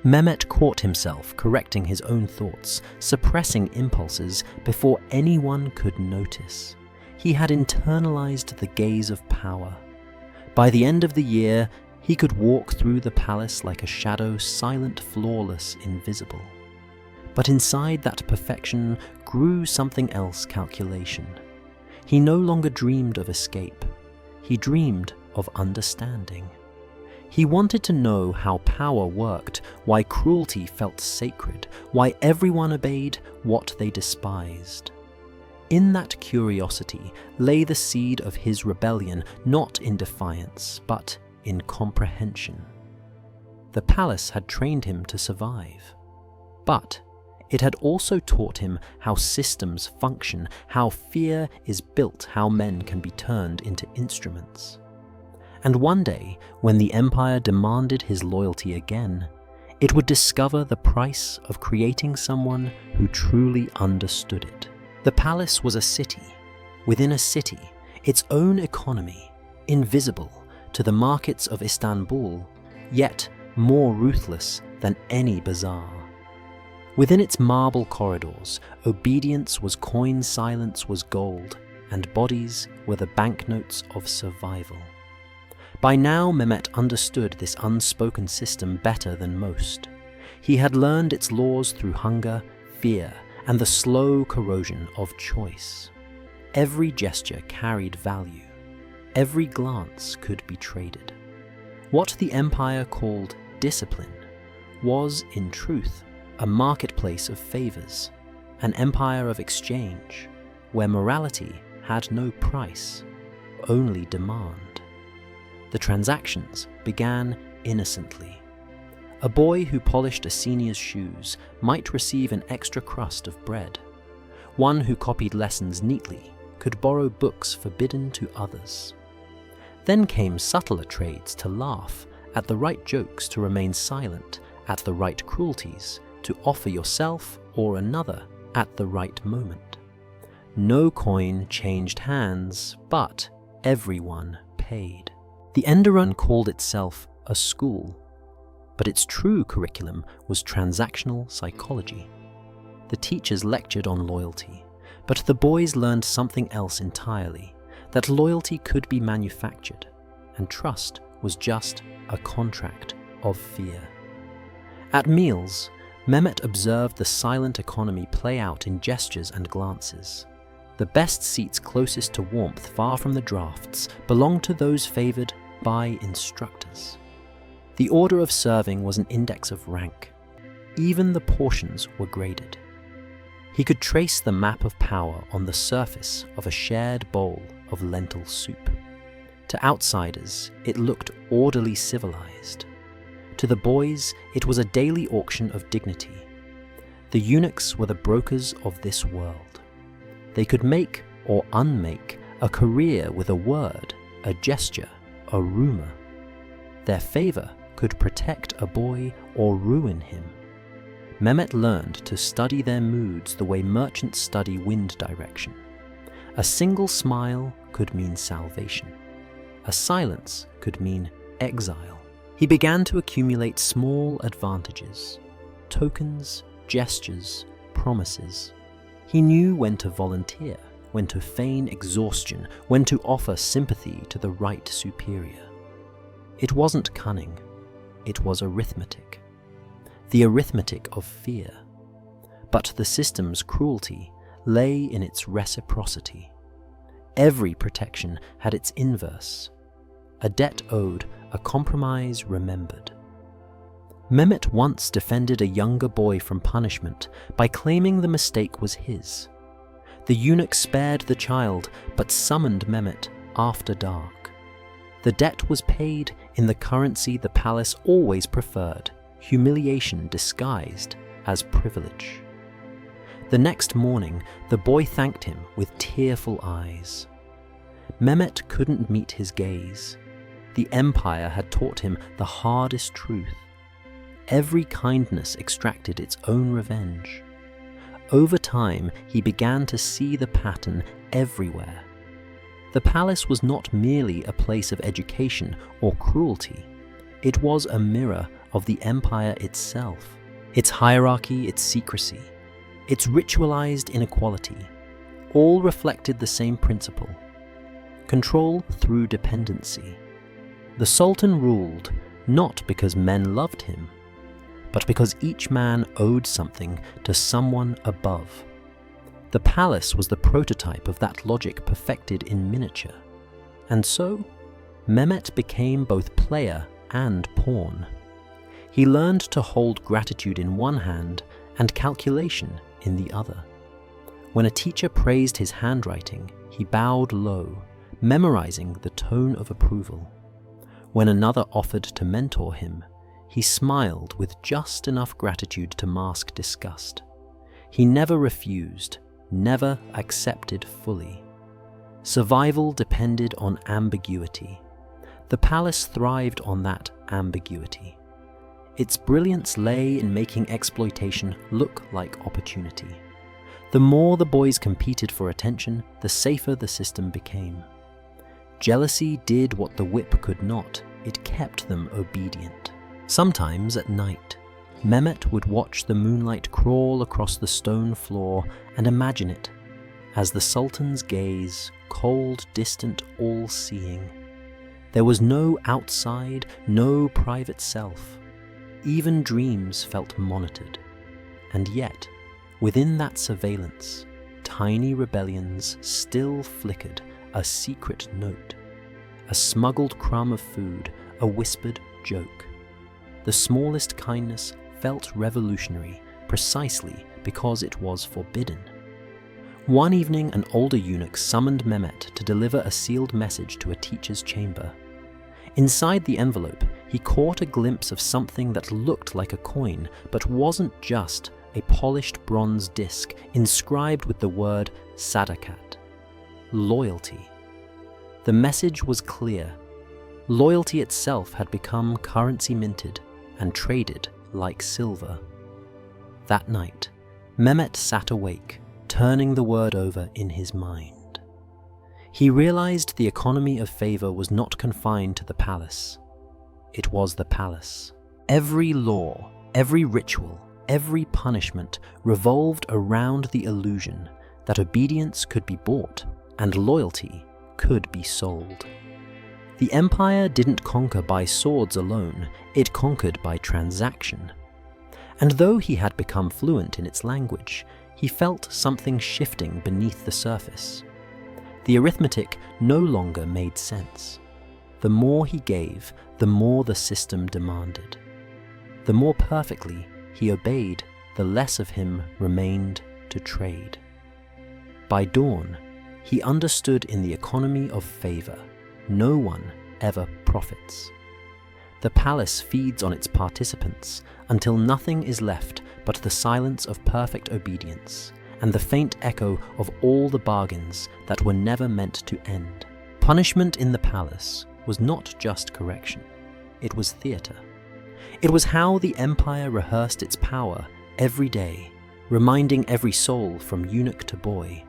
Mehmet caught himself correcting his own thoughts, suppressing impulses before anyone could notice. He had internalized the gaze of power. By the end of the year, he could walk through the palace like a shadow, silent, flawless, invisible. But inside that perfection grew something else: calculation. He no longer dreamed of escape. He dreamed of understanding. He wanted to know how power worked, why cruelty felt sacred, why everyone obeyed what they despised. In that curiosity lay the seed of his rebellion, not in defiance, but in comprehension. The palace had trained him to survive, but it had also taught him how systems function, how fear is built, how men can be turned into instruments. And one day, when the empire demanded his loyalty again, it would discover the price of creating someone who truly understood it. The palace was a city within a city, its own economy, invisible to the markets of Istanbul, yet more ruthless than any bazaar. Within its marble corridors, obedience was coin, silence was gold, and bodies were the banknotes of survival. By now, Mehmet understood this unspoken system better than most. He had learned its laws through hunger, fear, and the slow corrosion of choice. Every gesture carried value. Every glance could be traded. What the empire called discipline was, in truth, a marketplace of favors, an empire of exchange, where morality had no price, only demand. The transactions began innocently. A boy who polished a senior's shoes might receive an extra crust of bread. One who copied lessons neatly could borrow books forbidden to others. Then came subtler trades to laugh at the right jokes, to remain silent at the right cruelties, to offer yourself or another at the right moment. No coin changed hands, but everyone paid. The Enderun called itself a school, but its true curriculum was transactional psychology. The teachers lectured on loyalty, but the boys learned something else entirely: that loyalty could be manufactured, and trust was just a contract of fear. At meals, Mehmet observed the silent economy play out in gestures and glances. The best seats closest to warmth, far from the drafts, belonged to those favored by instructors. The order of serving was an index of rank. Even the portions were graded. He could trace the map of power on the surface of a shared bowl of lentil soup. To outsiders, it looked orderly civilized. To the boys, it was a daily auction of dignity. The eunuchs were the brokers of this world. They could make or unmake a career with a word, a gesture, a rumor. Their favor could protect a boy or ruin him. Mehmet learned to study their moods the way merchants study wind direction. A single smile could mean salvation. A silence could mean exile. He began to accumulate small advantages, tokens, gestures, promises. He knew when to volunteer, when to feign exhaustion, when to offer sympathy to the right superior. It wasn't cunning, it was arithmetic. The arithmetic of fear. But the system's cruelty lay in its reciprocity. Every protection had its inverse. A debt owed, a compromise remembered. Mehmet once defended a younger boy from punishment by claiming the mistake was his. The eunuch spared the child, but summoned Mehmet after dark. The debt was paid in the currency the palace always preferred, humiliation disguised as privilege. The next morning, the boy thanked him with tearful eyes. Mehmet couldn't meet his gaze. The empire had taught him the hardest truth. Every kindness extracted its own revenge. Over time, he began to see the pattern everywhere. The palace was not merely a place of education or cruelty. It was a mirror of the empire itself, its hierarchy, its secrecy, its ritualized inequality, all reflected the same principle: control through dependency. The Sultan ruled not because men loved him, but because each man owed something to someone above. The palace was the prototype of that logic perfected in miniature. And so, Mehmet became both player and pawn. He learned to hold gratitude in one hand and calculation in the other. When a teacher praised his handwriting, he bowed low, memorizing the tone of approval. When another offered to mentor him, he smiled with just enough gratitude to mask disgust. He never refused, never accepted fully. Survival depended on ambiguity. The palace thrived on that ambiguity. Its brilliance lay in making exploitation look like opportunity. The more the boys competed for attention, the safer the system became. Jealousy did what the whip could not. It kept them obedient. Sometimes at night, Mehmet would watch the moonlight crawl across the stone floor and imagine it as the Sultan's gaze, cold, distant, all-seeing. There was no outside, no private self. Even dreams felt monitored. And yet, within that surveillance, tiny rebellions still flickered a secret note, a smuggled crumb of food, a whispered joke. The smallest kindness felt revolutionary precisely because it was forbidden. One evening, an older eunuch summoned Mehmet to deliver a sealed message to a teacher's chamber. Inside the envelope, he caught a glimpse of something that looked like a coin, but wasn't just a polished bronze disc inscribed with the word sadakat, loyalty. The message was clear. Loyalty itself had become currency minted and traded like silver. That night, Mehmet sat awake, turning the word over in his mind. He realized the economy of favor was not confined to the palace. It was the palace. Every law, every ritual, every punishment revolved around the illusion that obedience could be bought and loyalty could be sold. The empire didn't conquer by swords alone, it conquered by transaction. And though he had become fluent in its language, he felt something shifting beneath the surface. The arithmetic no longer made sense. The more he gave, the more the system demanded. The more perfectly he obeyed, the less of him remained to trade. By dawn, he understood in the economy of favor, no one ever profits. The palace feeds on its participants until nothing is left but the silence of perfect obedience and the faint echo of all the bargains that were never meant to end. Punishment in the palace was not just correction, it was theatre. It was how the empire rehearsed its power every day, reminding every soul from eunuch to boy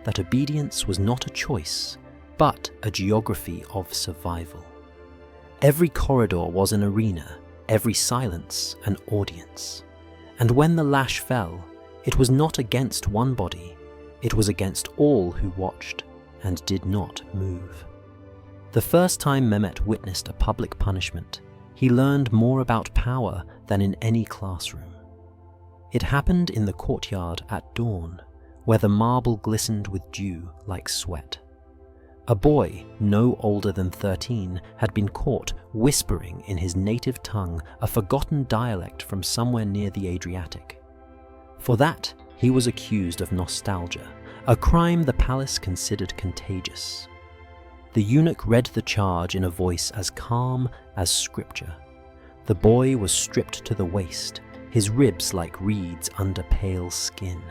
that obedience was not a choice, but a geography of survival. Every corridor was an arena, every silence an audience. And when the lash fell, it was not against one body, it was against all who watched and did not move. The first time Mehmet witnessed a public punishment, he learned more about power than in any classroom. It happened in the courtyard at dawn, where the marble glistened with dew like sweat. A boy, no older than 13, had been caught whispering in his native tongue a forgotten dialect from somewhere near the Adriatic. For that, he was accused of nostalgia, a crime the palace considered contagious. The eunuch read the charge in a voice as calm as scripture. The boy was stripped to the waist, his ribs like reeds under pale skin.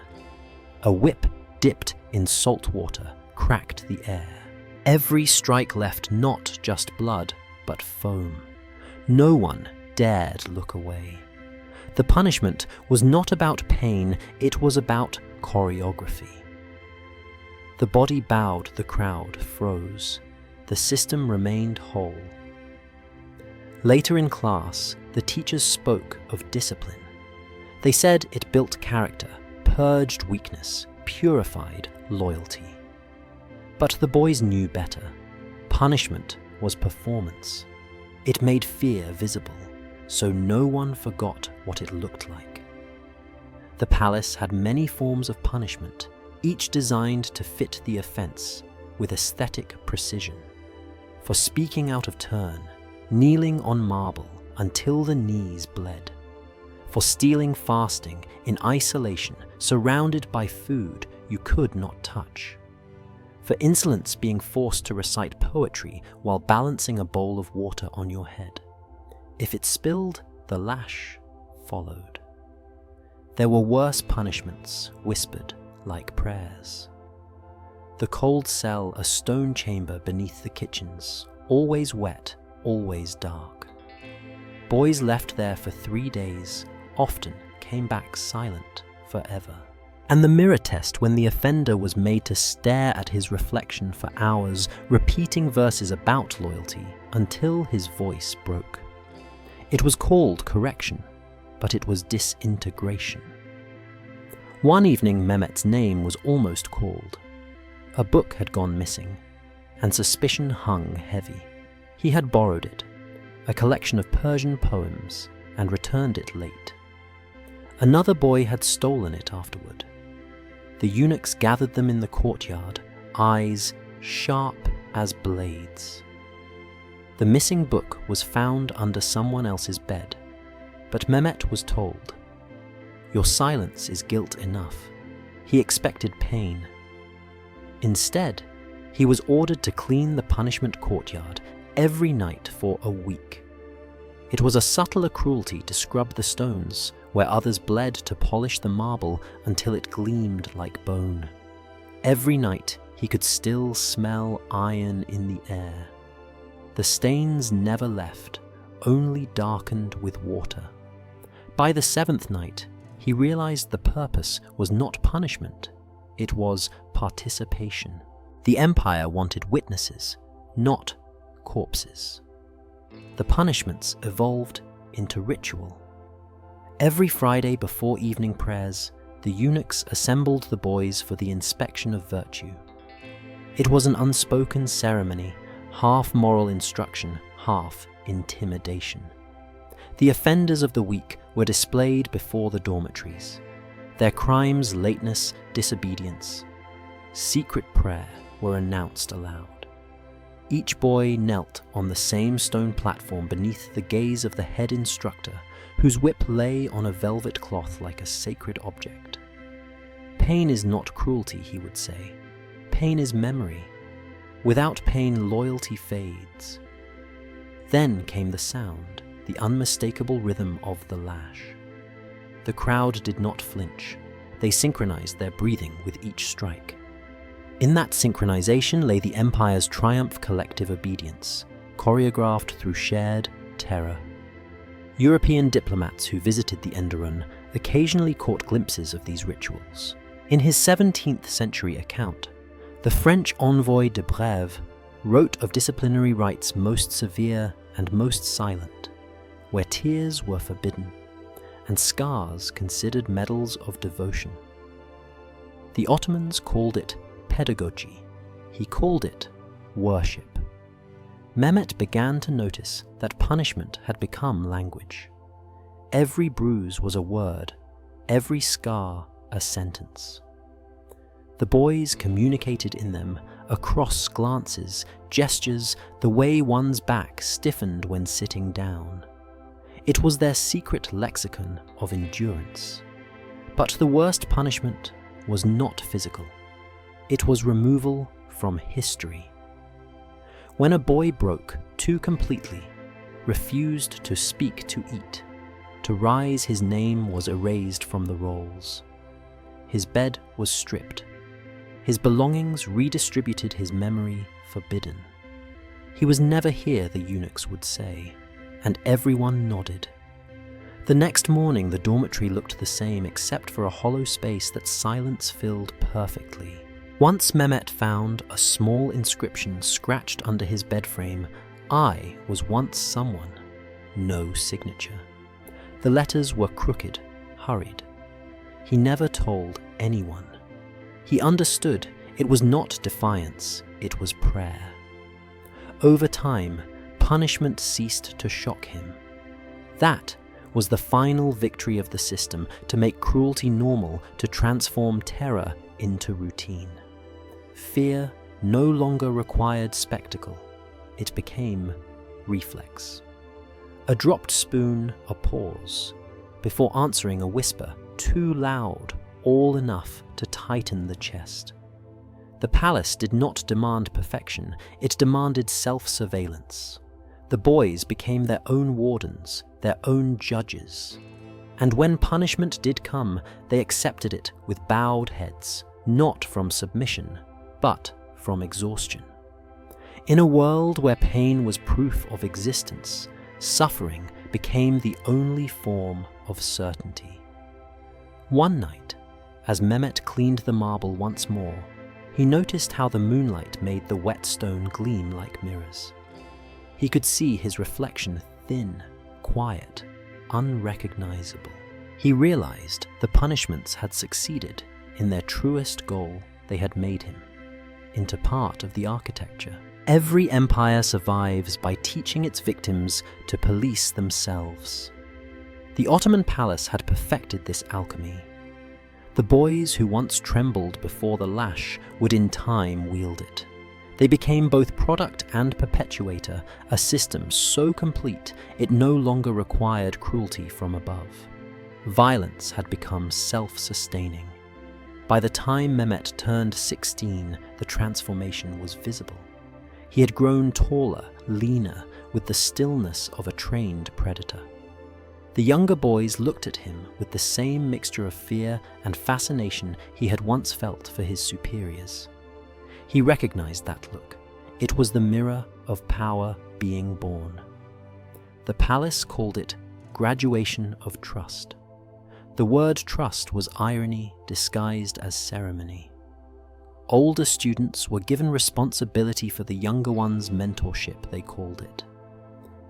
A whip dipped in salt water cracked the air. Every strike left not just blood, but foam. No one dared look away. The punishment was not about pain, it was about choreography. The body bowed, the crowd froze. The system remained whole. Later in class, the teachers spoke of discipline. They said it built character, purged weakness, purified loyalty. But the boys knew better. Punishment was performance. It made fear visible, so no one forgot what it looked like. The palace had many forms of punishment, each designed to fit the offense with aesthetic precision. For speaking out of turn, kneeling on marble until the knees bled. For stealing fasting in isolation, surrounded by food you could not touch. For insolence being forced to recite poetry while balancing a bowl of water on your head. If it spilled, the lash followed. There were worse punishments, whispered like prayers. The cold cell, a stone chamber beneath the kitchens, always wet, always dark. Boys left there for 3 days often came back silent forever. And the mirror test when the offender was made to stare at his reflection for hours, repeating verses about loyalty until his voice broke. It was called correction, but it was disintegration. One evening Mehmet's name was almost called. A book had gone missing, and suspicion hung heavy. He had borrowed it, a collection of Persian poems, and returned it late. Another boy had stolen it afterward. The eunuchs gathered them in the courtyard, eyes sharp as blades. The missing book was found under someone else's bed, but Mehmet was told, "Your silence is guilt enough." He expected pain. Instead, he was ordered to clean the punishment courtyard every night for a week. It was a subtler cruelty to scrub the stones, where others bled to polish the marble until it gleamed like bone. Every night he could still smell iron in the air. The stains never left, only darkened with water. By the 7th night, he realized the purpose was not punishment, it was participation. The empire wanted witnesses, not corpses. The punishments evolved into ritual. Every Friday before evening prayers, the eunuchs assembled the boys for the inspection of virtue. It was an unspoken ceremony, half moral instruction, half intimidation. The offenders of the week were displayed before the dormitories. Their crimes, lateness, disobedience, secret prayer were announced aloud. Each boy knelt on the same stone platform beneath the gaze of the head instructor, whose whip lay on a velvet cloth like a sacred object. Pain is not cruelty, he would say. Pain is memory. Without pain, loyalty fades. Then came the sound, the unmistakable rhythm of the lash. The crowd did not flinch. They synchronized their breathing with each strike. In that synchronization lay the Empire's triumph collective obedience, choreographed through shared terror. European diplomats who visited the Enderun occasionally caught glimpses of these rituals. In his 17th century account, the French envoy de Brève wrote of disciplinary rites most severe and most silent, where tears were forbidden, and scars considered medals of devotion. The Ottomans called it pedagogy. He called it worship. Mehmet began to notice that punishment had become language. Every bruise was a word, every scar a sentence. The boys communicated in them across glances, gestures, the way one's back stiffened when sitting down. It was their secret lexicon of endurance. But the worst punishment was not physical. It was removal from history. When a boy broke too completely, refused to speak to eat, to rise, his name was erased from the rolls. His bed was stripped. His belongings redistributed, his memory forbidden. He was never here, the eunuchs would say, and everyone nodded. The next morning the dormitory looked the same except for a hollow space that silence filled perfectly. Once Mehmet found a small inscription scratched under his bed frame. I was once someone. No signature. The letters were crooked, hurried. He never told anyone. He understood it was not defiance, it was prayer. Over time, punishment ceased to shock him. That was the final victory of the system, to make cruelty normal, to transform terror into routine. Fear no longer required spectacle. It became reflex. A dropped spoon, a pause. Before answering, a whisper, too loud, all enough to tighten the chest. The palace did not demand perfection, it demanded self-surveillance. The boys became their own wardens, their own judges. And when punishment did come, they accepted it with bowed heads, not from submission, but from exhaustion. In a world where pain was proof of existence, suffering became the only form of certainty. One night, as Mehmet cleaned the marble once more, he noticed how the moonlight made the wet stone gleam like mirrors. He could see his reflection thin, quiet, unrecognizable. He realized the punishments had succeeded in their truest goal. They had made him into part of the architecture. Every empire survives by teaching its victims to police themselves. The Ottoman palace had perfected this alchemy. The boys who once trembled before the lash would in time wield it. They became both product and perpetuator, a system so complete it no longer required cruelty from above. Violence had become self-sustaining. By the time Mehmet turned 16, the transformation was visible. He had grown taller, leaner, with the stillness of a trained predator. The younger boys looked at him with the same mixture of fear and fascination he had once felt for his superiors. He recognized that look. It was the mirror of power being born. The palace called it graduation of trust. The word trust was irony disguised as ceremony. Older students were given responsibility for the younger ones' mentorship, they called it.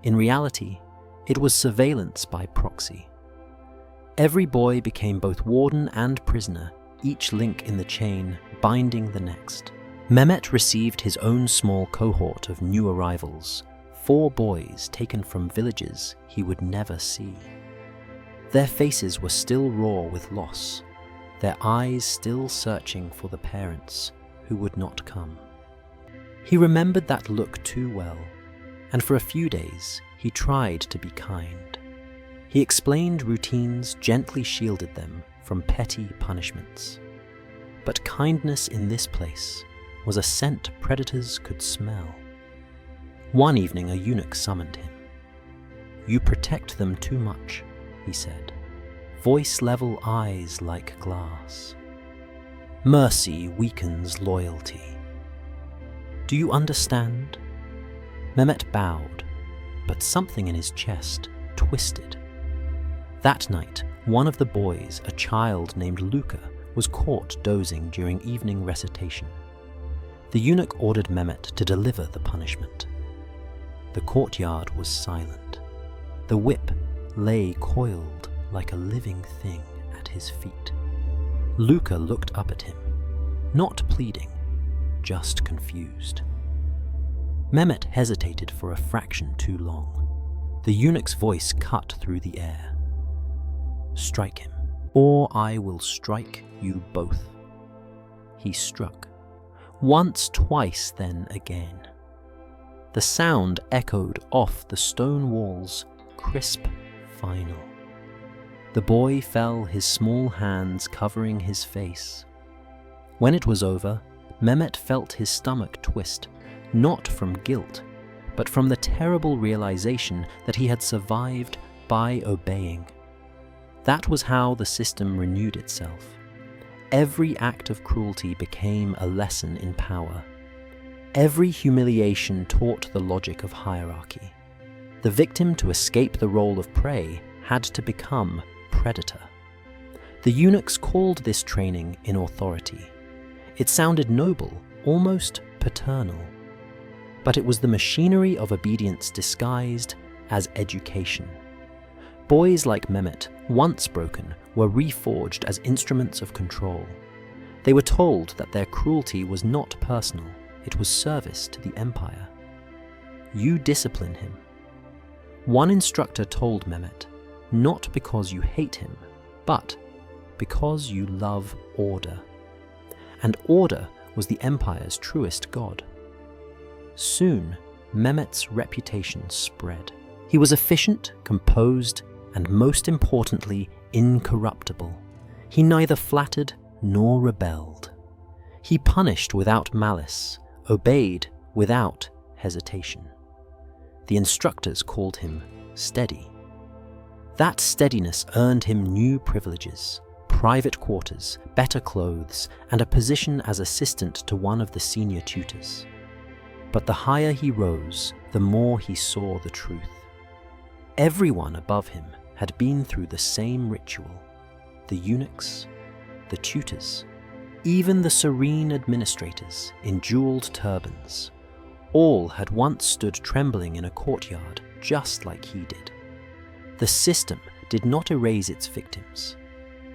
In reality, it was surveillance by proxy. Every boy became both warden and prisoner, each link in the chain binding the next. Mehmet received his own small cohort of new arrivals, 4 boys taken from villages he would never see. Their faces were still raw with loss, their eyes still searching for the parents who would not come. He remembered that look too well, and for a few days he tried to be kind. He explained routines gently shielded them from petty punishments. But kindness in this place was a scent predators could smell. One evening a eunuch summoned him. "You protect them too much," he said, voice-level eyes like glass. "Mercy weakens loyalty. Do you understand?" Mehmet bowed, but something in his chest twisted. That night, one of the boys, a child named Luca, was caught dozing during evening recitation. The eunuch ordered Mehmet to deliver the punishment. The courtyard was silent. The whip lay coiled like a living thing at his feet. Luca looked up at him, not pleading, just confused. Mehmet hesitated for a fraction too long. The eunuch's voice cut through the air. "Strike him, or I will strike you both." He struck. Once, twice, then again. The sound echoed off the stone walls, crisp, final. The boy fell, his small hands covering his face. When it was over, Mehmet felt his stomach twist, not from guilt, but from the terrible realization that he had survived by obeying. That was how the system renewed itself. Every act of cruelty became a lesson in power. Every humiliation taught the logic of hierarchy. The victim, to escape the role of prey, had to become predator. The eunuchs called this training in authority. It sounded noble, almost paternal. But it was the machinery of obedience disguised as education. Boys like Mehmet, once broken, were reforged as instruments of control. They were told that their cruelty was not personal, it was service to the empire. "You discipline him." One instructor told Mehmet, "Not because you hate him, but because you love order." And order was the empire's truest god. Soon, Mehmet's reputation spread. He was efficient, composed, and most importantly, incorruptible. He neither flattered nor rebelled. He punished without malice, obeyed without hesitation. The instructors called him steady. That steadiness earned him new privileges, private quarters, better clothes, and a position as assistant to one of the senior tutors. But the higher he rose, the more he saw the truth. Everyone above him had been through the same ritual. The eunuchs, the tutors, even the serene administrators in jeweled turbans. All had once stood trembling in a courtyard just like he did. The system did not erase its victims.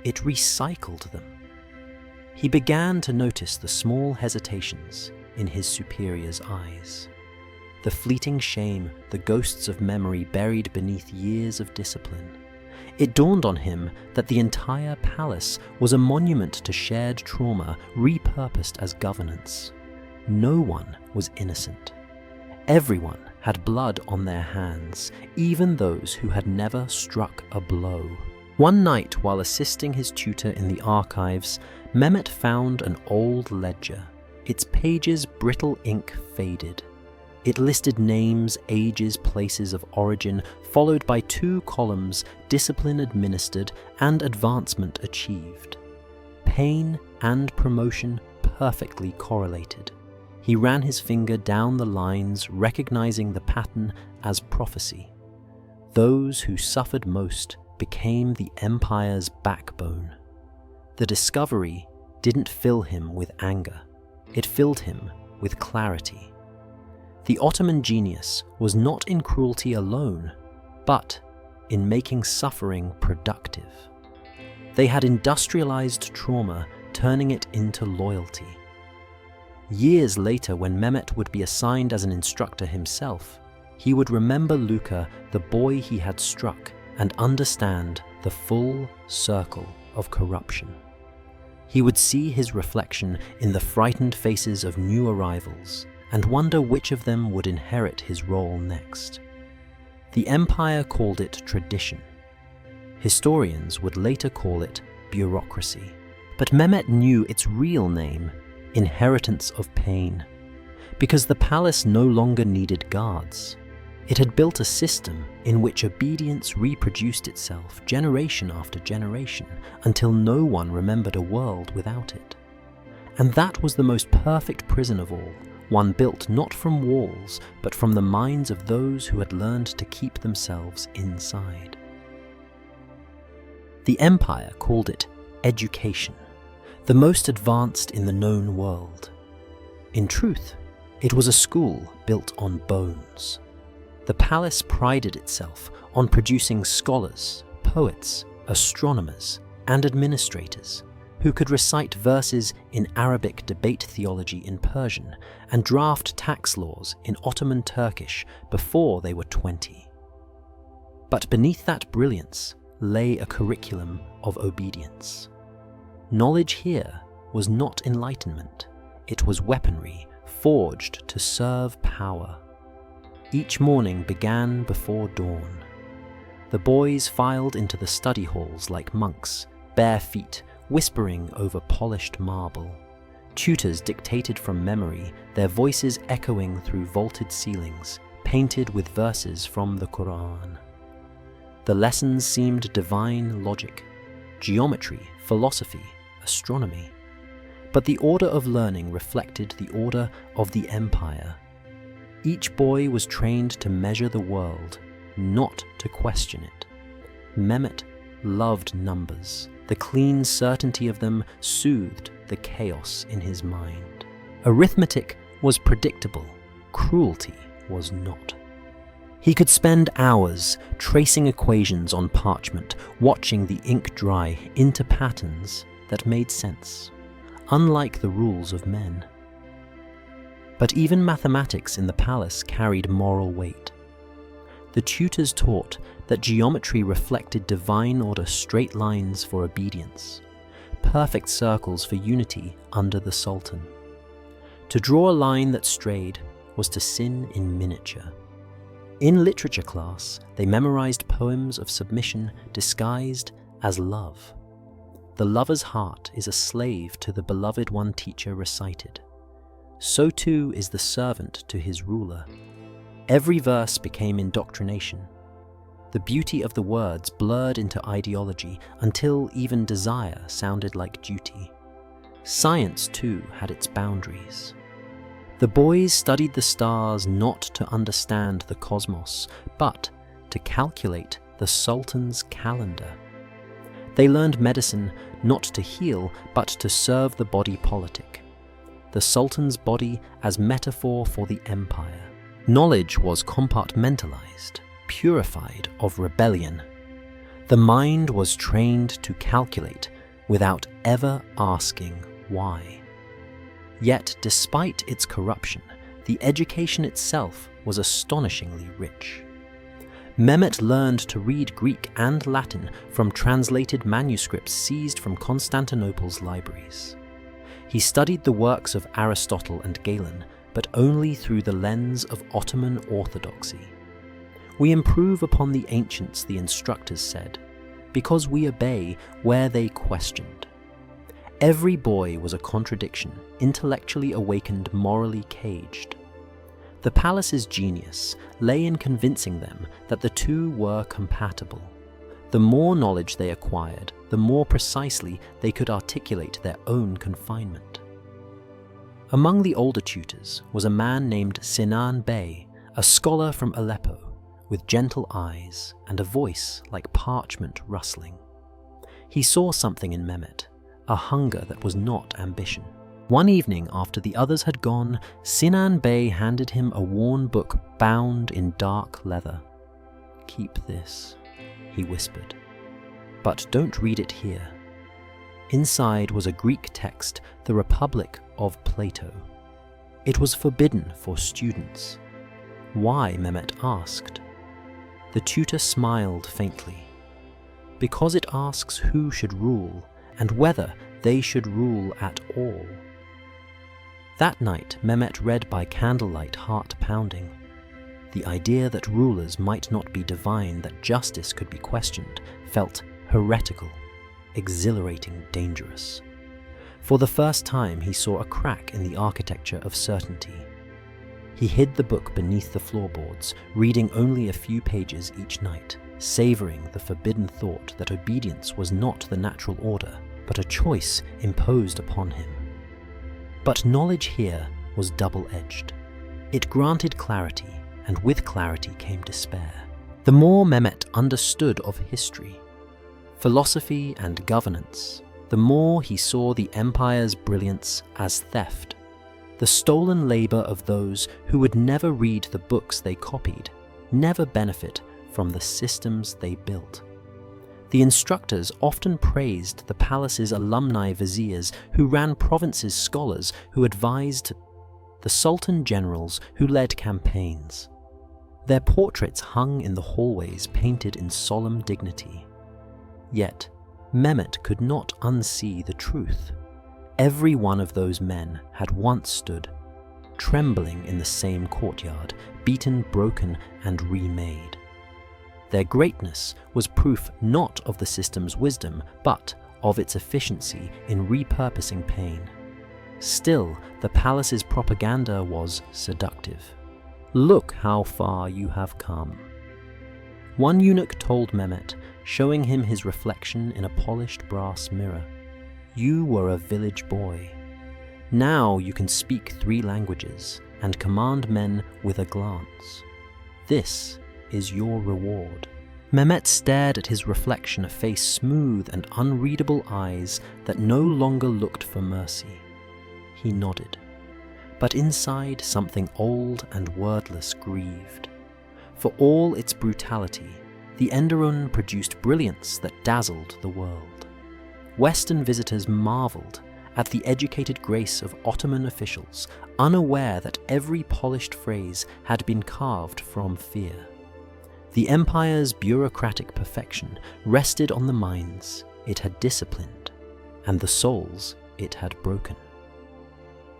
It recycled them. He began to notice the small hesitations in his superior's eyes. The fleeting shame, the ghosts of memory buried beneath years of discipline. It dawned on him that the entire palace was a monument to shared trauma repurposed as governance. No one was innocent. Everyone had blood on their hands, even those who had never struck a blow. One night, while assisting his tutor in the archives, Mehmet found an old ledger. Its pages' brittle ink faded. It listed names, ages, places of origin, followed by 2 columns, discipline administered and advancement achieved. Pain and promotion perfectly correlated. He ran his finger down the lines, recognizing the pattern as prophecy. Those who suffered most became the empire's backbone. The discovery didn't fill him with anger. It filled him with clarity. The Ottoman genius was not in cruelty alone, but in making suffering productive. They had industrialized trauma, turning it into loyalty. Years later, when Mehmet would be assigned as an instructor himself, he would remember Luca, the boy he had struck, and understand the full circle of corruption. He would see his reflection in the frightened faces of new arrivals and wonder which of them would inherit his role next. The empire called it tradition. Historians would later call it bureaucracy. But Mehmet knew its real name, inheritance of pain, because the palace no longer needed guards. It had built a system in which obedience reproduced itself generation after generation until no one remembered a world without it. And that was the most perfect prison of all, one built not from walls, but from the minds of those who had learned to keep themselves inside. The empire called it education, the most advanced in the known world. In truth, it was a school built on bones. The palace prided itself on producing scholars, poets, astronomers, and administrators who could recite verses in Arabic, debate theology in Persian, and draft tax laws in Ottoman Turkish before they were 20. But beneath that brilliance lay a curriculum of obedience. Knowledge here was not enlightenment, it was weaponry forged to serve power. Each morning began before dawn. The boys filed into the study halls like monks, bare feet, whispering over polished marble. Tutors dictated from memory, their voices echoing through vaulted ceilings, painted with verses from the Quran. The lessons seemed divine logic, geometry, philosophy, astronomy. But the order of learning reflected the order of the empire. Each boy was trained to measure the world, not to question it. Mehmet loved numbers. The clean certainty of them soothed the chaos in his mind. Arithmetic was predictable, cruelty was not. He could spend hours tracing equations on parchment, watching the ink dry into patterns that made sense, unlike the rules of men. But even mathematics in the palace carried moral weight. The tutors taught that geometry reflected divine order, straight lines for obedience, perfect circles for unity under the Sultan. To draw a line that strayed was to sin in miniature. In literature class, they memorized poems of submission disguised as love. The lover's heart is a slave to the beloved one, teacher recited. So too is the servant to his ruler. Every verse became indoctrination. The beauty of the words blurred into ideology until even desire sounded like duty. Science too had its boundaries. The boys studied the stars not to understand the cosmos, but to calculate the Sultan's calendar. They learned medicine not to heal, but to serve the body politic. The Sultan's body as metaphor for the empire. Knowledge was compartmentalized, purified of rebellion. The mind was trained to calculate without ever asking why. Yet, despite its corruption, the education itself was astonishingly rich. Mehmet learned to read Greek and Latin from translated manuscripts seized from Constantinople's libraries. He studied the works of Aristotle and Galen, but only through the lens of Ottoman orthodoxy. We improve upon the ancients, the instructors said, because we obey where they questioned. Every boy was a contradiction, intellectually awakened, morally caged. The palace's genius lay in convincing them that the two were compatible. The more knowledge they acquired, the more precisely they could articulate their own confinement. Among the older tutors was a man named Sinan Bey, a scholar from Aleppo, with gentle eyes and a voice like parchment rustling. He saw something in Mehmet, a hunger that was not ambition. One evening after the others had gone, Sinan Bey handed him a worn book bound in dark leather. "Keep this," he whispered, "but don't read it here." Inside was a Greek text, the Republic of Plato. It was forbidden for students. Why, Mehmet asked. The tutor smiled faintly. Because it asks who should rule and whether they should rule at all. That night, Mehmet read by candlelight, heart pounding. The idea that rulers might not be divine, that justice could be questioned, felt heretical, exhilarating, dangerous. For the first time, he saw a crack in the architecture of certainty. He hid the book beneath the floorboards, reading only a few pages each night, savoring the forbidden thought that obedience was not the natural order, but a choice imposed upon him. But knowledge here was double-edged. It granted clarity, and with clarity came despair. The more Mehmet understood of history, philosophy and governance, the more he saw the empire's brilliance as theft, the stolen labor of those who would never read the books they copied, never benefit from the systems they built. The instructors often praised the palace's alumni viziers who ran provinces, scholars who advised the sultan generals who led campaigns. Their portraits hung in the hallways, painted in solemn dignity. Yet, Mehmet could not unsee the truth. Every one of those men had once stood, trembling in the same courtyard, beaten, broken, and remade. Their greatness was proof not of the system's wisdom, but of its efficiency in repurposing pain. Still, the palace's propaganda was seductive. Look how far you have come. One eunuch told Mehmet, showing him his reflection in a polished brass mirror. You were a village boy. Now you can speak 3 languages and command men with a glance. This is your reward. Mehmet stared at his reflection, a face smooth and unreadable eyes that no longer looked for mercy. He nodded. But inside, something old and wordless grieved. For all its brutality, the Enderun produced brilliance that dazzled the world. Western visitors marveled at the educated grace of Ottoman officials, unaware that every polished phrase had been carved from fear. The empire's bureaucratic perfection rested on the minds it had disciplined and the souls it had broken.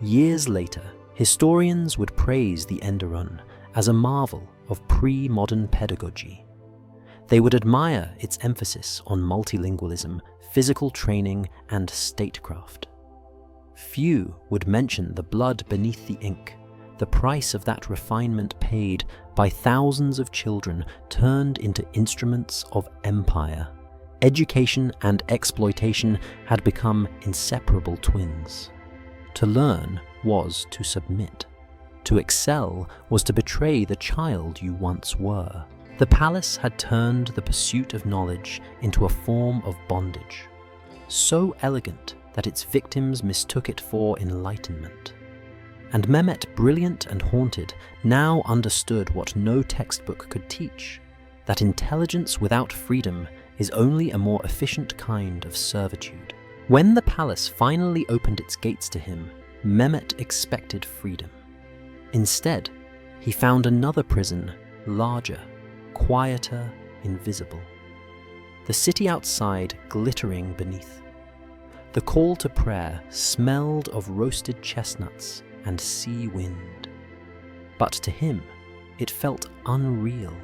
Years later, historians would praise the Enderun as a marvel of pre-modern pedagogy. They would admire its emphasis on multilingualism, physical training, and statecraft. Few would mention the blood beneath the ink, the price of that refinement paid by thousands of children turned into instruments of empire. Education and exploitation had become inseparable twins. To learn was to submit. To excel was to betray the child you once were. The palace had turned the pursuit of knowledge into a form of bondage, so elegant that its victims mistook it for enlightenment. And Mehmet, brilliant and haunted, now understood what no textbook could teach, that intelligence without freedom is only a more efficient kind of servitude. When the palace finally opened its gates to him, Mehmet expected freedom. Instead, he found another prison, larger, quieter, invisible. The city outside glittering beneath. The call to prayer smelled of roasted chestnuts and sea wind. But to him, it felt unreal,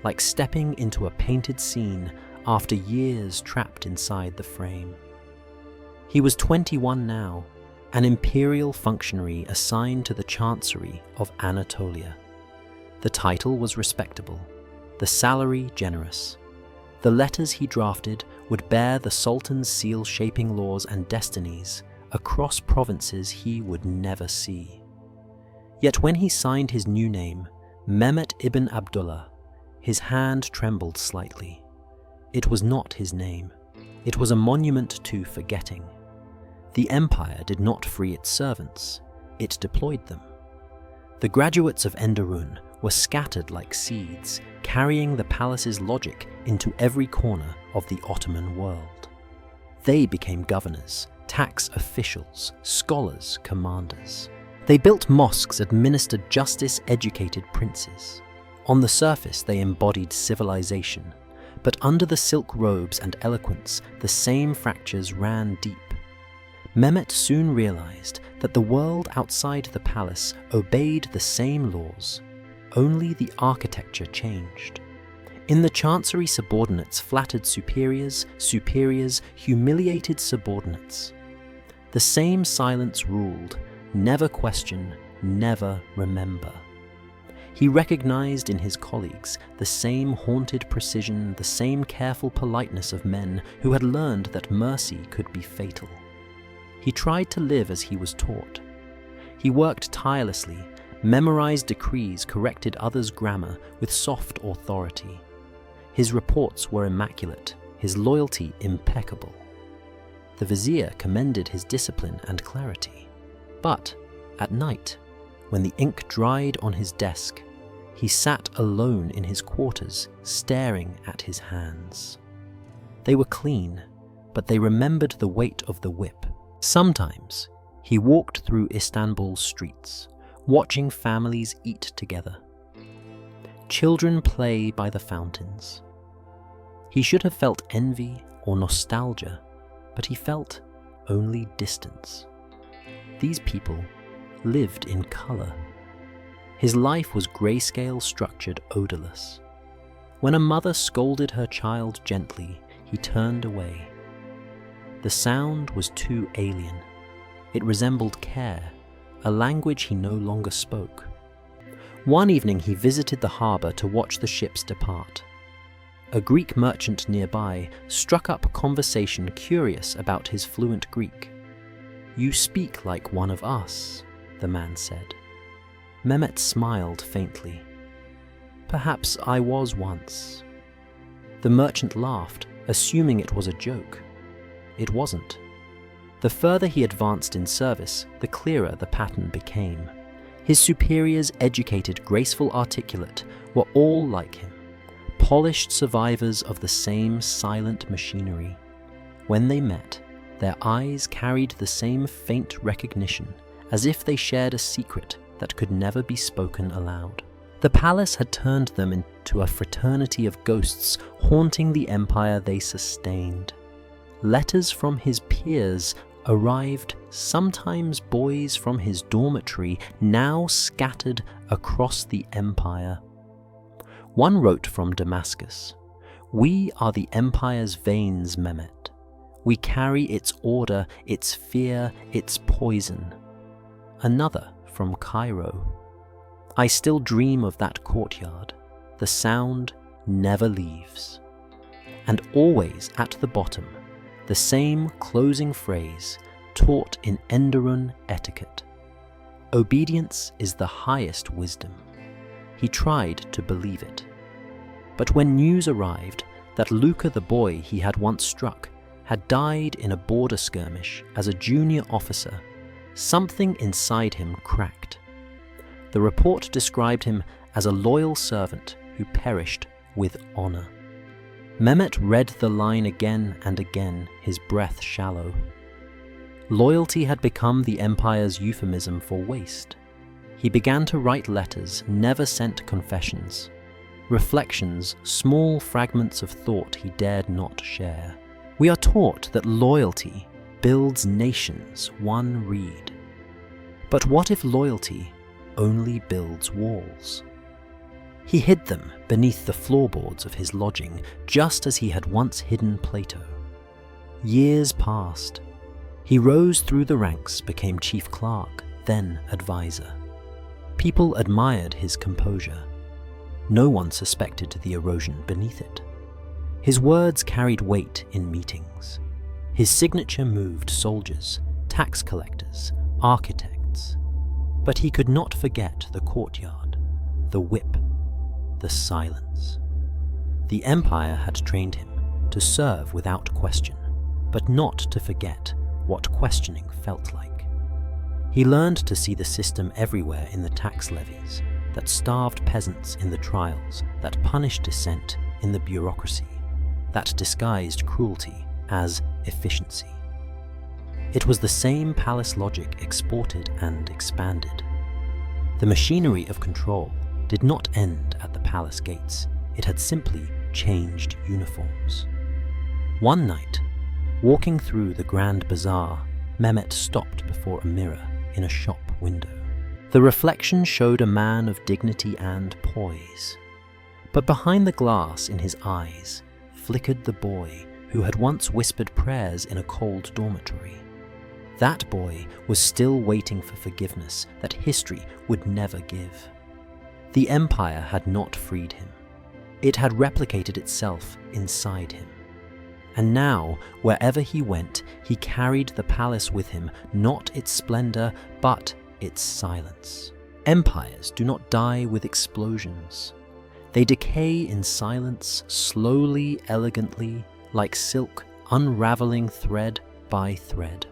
like stepping into a painted scene after years trapped inside the frame. He was 21 now, an imperial functionary assigned to the Chancery of Anatolia. The title was respectable, the salary generous. The letters he drafted would bear the Sultan's seal shaping laws and destinies across provinces he would never see. Yet when he signed his new name, Mehmet ibn Abdullah, his hand trembled slightly. It was not his name. It was a monument to forgetting. The empire did not free its servants, it deployed them. The graduates of Enderun were scattered like seeds, carrying the palace's logic into every corner of the Ottoman world. They became governors, tax officials, scholars, commanders. They built mosques administered justice-educated princes. On the surface, they embodied civilization, but under the silk robes and eloquence, the same fractures ran deep. Mehmet soon realized that the world outside the palace obeyed the same laws, only the architecture changed. In the chancery, subordinates flattered superiors, superiors humiliated subordinates. The same silence ruled: never question, never remember. He recognized in his colleagues the same haunted precision, the same careful politeness of men who had learned that mercy could be fatal. He tried to live as he was taught. He worked tirelessly, memorized decrees, corrected others' grammar with soft authority. His reports were immaculate, his loyalty impeccable. The vizier commended his discipline and clarity. But at night, when the ink dried on his desk, he sat alone in his quarters, staring at his hands. They were clean, but they remembered the weight of the whip. Sometimes he walked through Istanbul's streets, watching families eat together. Children play by the fountains. He should have felt envy or nostalgia, but he felt only distance. These people lived in color. His life was grayscale, structured, odorless. When a mother scolded her child gently, he turned away. The sound was too alien. It resembled care, a language he no longer spoke. One evening he visited the harbor to watch the ships depart. A Greek merchant nearby struck up conversation, curious about his fluent Greek. "You speak like one of us," the man said. Mehmet smiled faintly. "Perhaps I was once." The merchant laughed, assuming it was a joke. It wasn't. The further he advanced in service, the clearer the pattern became. His superiors, educated, graceful, articulate, were all like him, polished survivors of the same silent machinery. When they met, their eyes carried the same faint recognition, as if they shared a secret that could never be spoken aloud. The palace had turned them into a fraternity of ghosts haunting the empire they sustained. Letters from his peers arrived, sometimes boys from his dormitory, now scattered across the empire. One wrote from Damascus, "We are the empire's veins, Mehmet. We carry its order, its fear, its poison." Another from Cairo, "I still dream of that courtyard. The sound never leaves." And always at the bottom, the same closing phrase taught in Enderun etiquette: "Obedience is the highest wisdom." He tried to believe it. But when news arrived that Luca, the boy he had once struck, had died in a border skirmish as a junior officer, something inside him cracked. The report described him as a loyal servant who perished with honor. Mehmet read the line again and again, his breath shallow. Loyalty had become the empire's euphemism for waste. He began to write letters, never sent confessions. Reflections, small fragments of thought he dared not share. We are taught that loyalty builds nations, one reed. But what if loyalty only builds walls? He hid them beneath the floorboards of his lodging, just as he had once hidden Plato. Years passed. He rose through the ranks, became chief clerk, then advisor. People admired his composure. No one suspected the erosion beneath it. His words carried weight in meetings. His signature moved soldiers, tax collectors, architects. But he could not forget the courtyard, the whip, the silence. The empire had trained him to serve without question, but not to forget what questioning felt like. He learned to see the system everywhere in the tax levies, that starved peasants in the trials, that punished dissent in the bureaucracy, that disguised cruelty as efficiency. It was the same palace logic exported and expanded. The machinery of control did not end at the palace gates. It had simply changed uniforms. One night, walking through the Grand Bazaar, Mehmet stopped before a mirror in a shop window. The reflection showed a man of dignity and poise. But behind the glass in his eyes flickered the boy who had once whispered prayers in a cold dormitory. That boy was still waiting for forgiveness that history would never give. The empire had not freed him. It had replicated itself inside him. And now, wherever he went, he carried the palace with him, not its splendor, but its silence. Empires do not die with explosions. They decay in silence, slowly, elegantly, like silk unraveling thread by thread.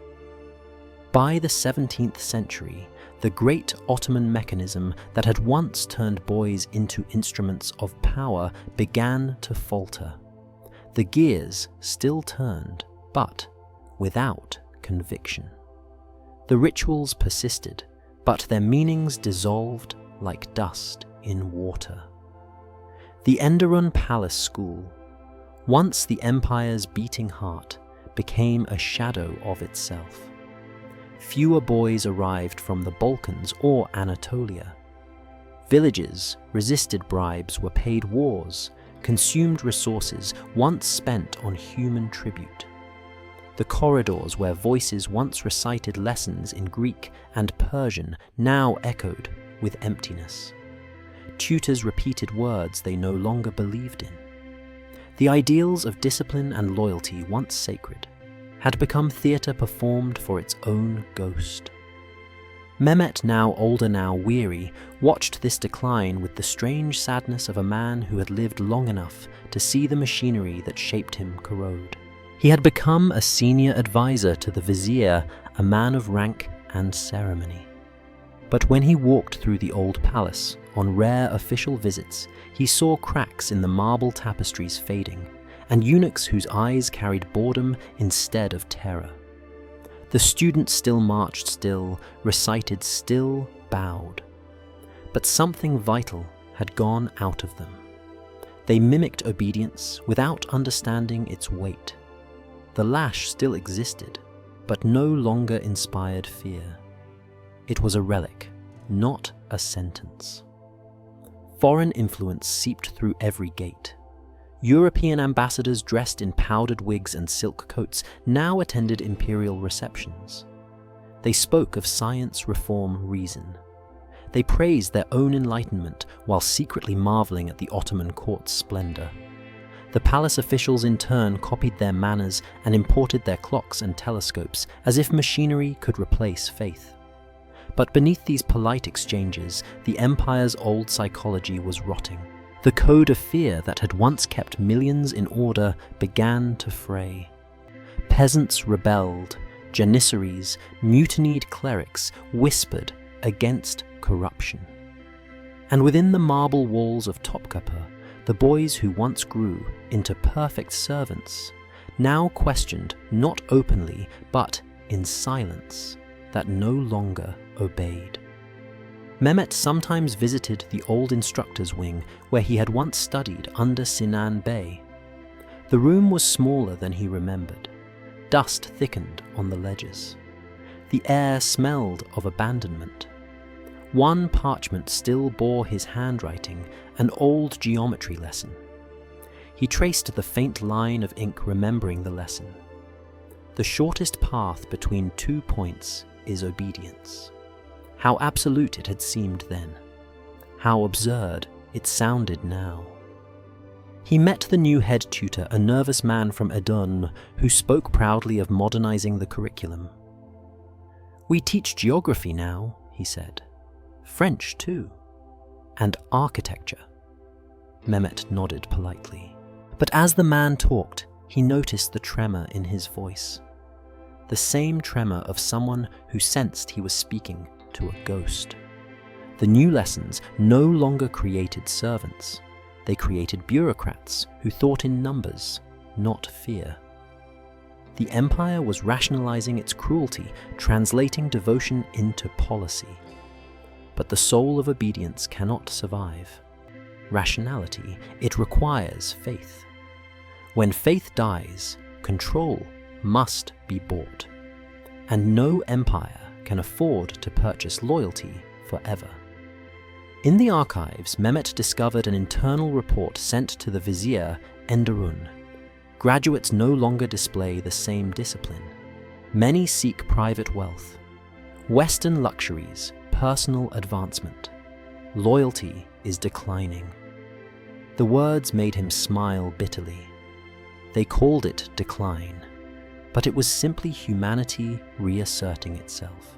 By the 17th century, the great Ottoman mechanism that had once turned boys into instruments of power began to falter. The gears still turned, but without conviction. The rituals persisted, but their meanings dissolved like dust in water. The Enderun Palace School, once the empire's beating heart, became a shadow of itself. Fewer boys arrived from the Balkans or Anatolia. Villages resisted bribes, were paid wars, consumed resources once spent on human tribute. The corridors where voices once recited lessons in Greek and Persian now echoed with emptiness. Tutors repeated words they no longer believed in. The ideals of discipline and loyalty, once sacred, had become theatre performed for its own ghost. Mehmet, now older, now weary, watched this decline with the strange sadness of a man who had lived long enough to see the machinery that shaped him corrode. He had become a senior advisor to the vizier, a man of rank and ceremony. But when he walked through the old palace on rare official visits, he saw cracks in the marble tapestries fading, and eunuchs whose eyes carried boredom instead of terror. The students still marched still, recited still, bowed. But something vital had gone out of them. They mimicked obedience without understanding its weight. The lash still existed, but no longer inspired fear. It was a relic, not a sentence. Foreign influence seeped through every gate. European ambassadors dressed in powdered wigs and silk coats now attended imperial receptions. They spoke of science, reform, reason. They praised their own enlightenment while secretly marveling at the Ottoman court's splendor. The palace officials in turn copied their manners and imported their clocks and telescopes as if machinery could replace faith. But beneath these polite exchanges, the empire's old psychology was rotting. The code of fear that had once kept millions in order began to fray. Peasants rebelled, janissaries, mutinied clerics whispered against corruption. And within the marble walls of Topkapi, the boys who once grew into perfect servants now questioned not openly but in silence that no longer obeyed. Mehmet sometimes visited the old instructor's wing where he had once studied under Sinan Bey. The room was smaller than he remembered. Dust thickened on the ledges. The air smelled of abandonment. One parchment still bore his handwriting, an old geometry lesson. He traced the faint line of ink, remembering the lesson. The shortest path between 2 points is obedience. How absolute it had seemed then. How absurd it sounded now. He met the new head tutor, a nervous man from Edirne, who spoke proudly of modernizing the curriculum. "We teach geography now," he said. "French too. And architecture." Mehmet nodded politely. But as the man talked, he noticed the tremor in his voice. The same tremor of someone who sensed he was speaking to a ghost. The new lessons no longer created servants. They created bureaucrats who thought in numbers, not fear. The empire was rationalizing its cruelty, translating devotion into policy. But the soul of obedience cannot survive rationality, it requires faith. When faith dies, control must be bought. And no empire can afford to purchase loyalty forever. In the archives, Mehmet discovered an internal report sent to the vizier Enderun. Graduates no longer display the same discipline. Many seek private wealth, Western luxuries, personal advancement. Loyalty is declining. The words made him smile bitterly. They called it decline, but it was simply humanity reasserting itself.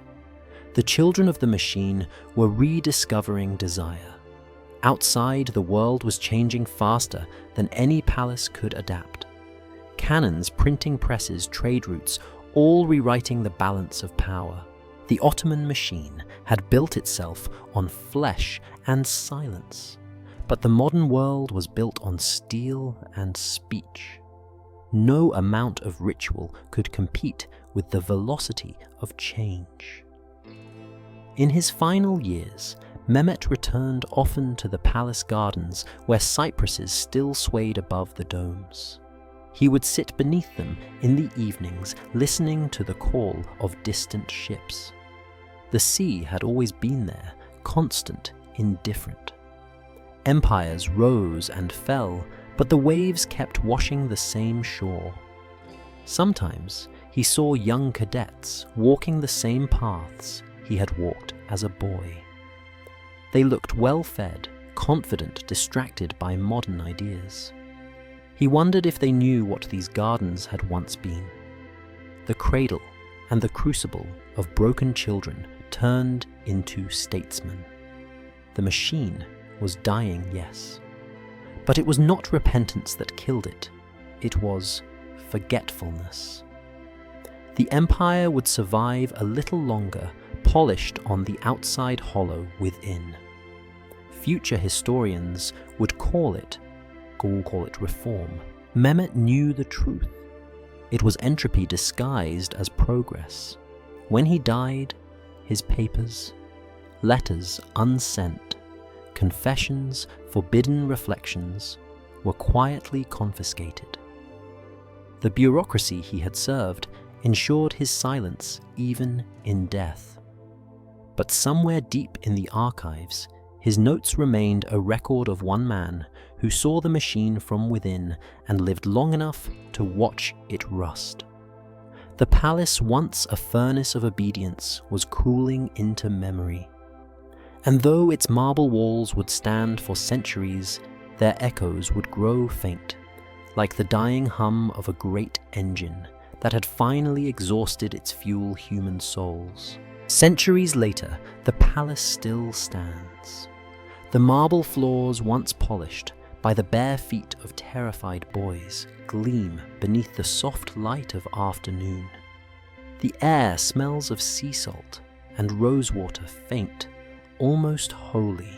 The children of the machine were rediscovering desire. Outside, the world was changing faster than any palace could adapt. Cannons, printing presses, trade routes, all rewriting the balance of power. The Ottoman machine had built itself on flesh and silence, but the modern world was built on steel and speech. No amount of ritual could compete with the velocity of change. In his final years, Mehmet returned often to the palace gardens where cypresses still swayed above the domes. He would sit beneath them in the evenings, listening to the call of distant ships. The sea had always been there, constant, indifferent. Empires rose and fell, but the waves kept washing the same shore. Sometimes he saw young cadets walking the same paths he had walked as a boy. They looked well-fed, confident, distracted by modern ideas. He wondered if they knew what these gardens had once been. The cradle and the crucible of broken children turned into statesmen. The machine was dying, yes. But it was not repentance that killed it. It was forgetfulness. The empire would survive a little longer, polished on the outside, hollow within. Future historians would call it reform. Mehmet knew the truth. It was entropy disguised as progress. When he died, his papers, letters unsent, confessions, forbidden reflections, were quietly confiscated. The bureaucracy he had served ensured his silence even in death. But somewhere deep in the archives, his notes remained a record of one man who saw the machine from within and lived long enough to watch it rust. The palace, once a furnace of obedience, was cooling into memory. And though its marble walls would stand for centuries, their echoes would grow faint, like the dying hum of a great engine that had finally exhausted its fuel human souls. Centuries later, the palace still stands. The marble floors, once polished by the bare feet of terrified boys, gleam beneath the soft light of afternoon. The air smells of sea salt and rosewater, faint, almost holy.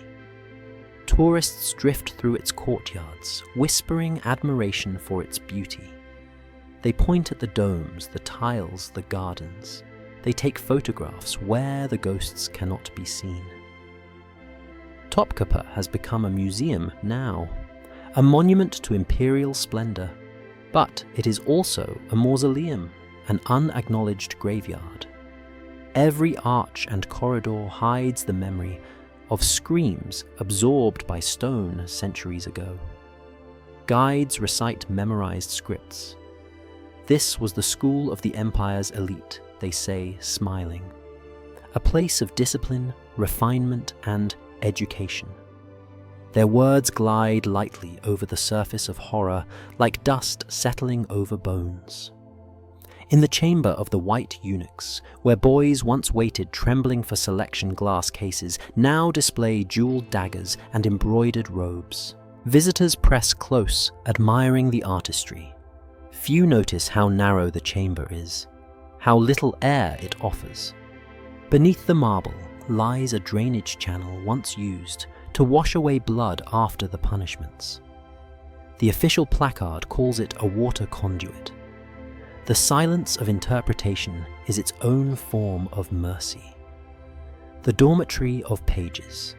Tourists drift through its courtyards, whispering admiration for its beauty. They point at the domes, the tiles, the gardens. They take photographs where the ghosts cannot be seen. Topkapi has become a museum now, a monument to imperial splendor, but it is also a mausoleum, an unacknowledged graveyard. Every arch and corridor hides the memory of screams absorbed by stone centuries ago. Guides recite memorized scripts. This was the school of the empire's elite, they say, smiling. A place of discipline, refinement, and education. Their words glide lightly over the surface of horror, like dust settling over bones. In the chamber of the white eunuchs, where boys once waited trembling for selection glass cases, now display jeweled daggers and embroidered robes. Visitors press close, admiring the artistry. Few notice how narrow the chamber is, how little air it offers. Beneath the marble lies a drainage channel once used to wash away blood after the punishments. The official placard calls it a water conduit. The silence of interpretation is its own form of mercy. The dormitory of pages,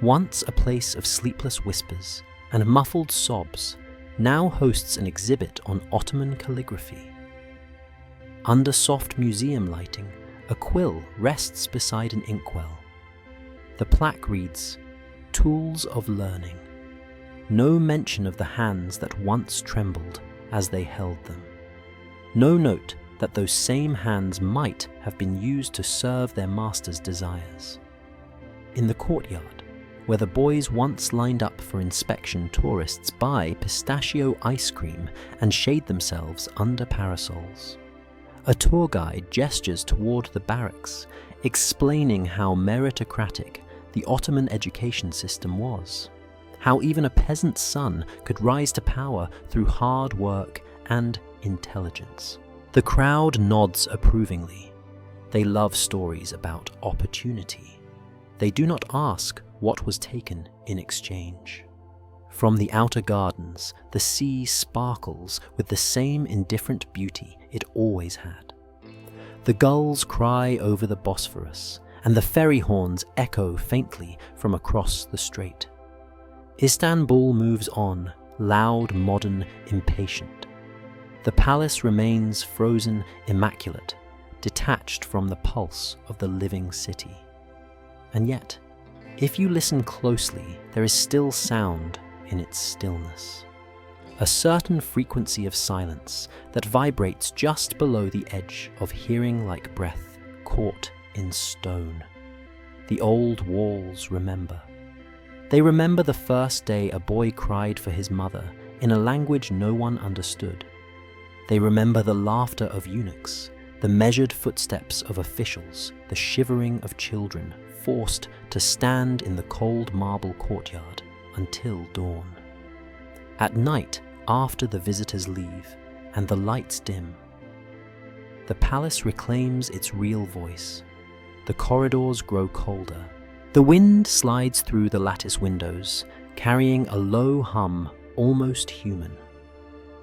once a place of sleepless whispers and muffled sobs, now hosts an exhibit on Ottoman calligraphy. Under soft museum lighting, a quill rests beside an inkwell. The plaque reads, "Tools of Learning." No mention of the hands that once trembled as they held them. No note that those same hands might have been used to serve their master's desires. In the courtyard, where the boys once lined up for inspection, tourists buy pistachio ice cream and shade themselves under parasols. A tour guide gestures toward the barracks, explaining how meritocratic the Ottoman education system was, how even a peasant's son could rise to power through hard work and intelligence. The crowd nods approvingly. They love stories about opportunity. They do not ask what was taken in exchange. From the outer gardens, the sea sparkles with the same indifferent beauty it always had. The gulls cry over the Bosphorus, and the ferry horns echo faintly from across the strait. Istanbul moves on, loud, modern, impatient. The palace remains frozen, immaculate, detached from the pulse of the living city. And yet, if you listen closely, there is still sound in its stillness. A certain frequency of silence that vibrates just below the edge of hearing like breath caught in stone. The old walls remember. They remember the first day a boy cried for his mother in a language no one understood. They remember the laughter of eunuchs, the measured footsteps of officials, the shivering of children forced to stand in the cold marble courtyard until dawn. At night, after the visitors leave and the lights dim, the palace reclaims its real voice. The corridors grow colder. The wind slides through the lattice windows, carrying a low hum almost human.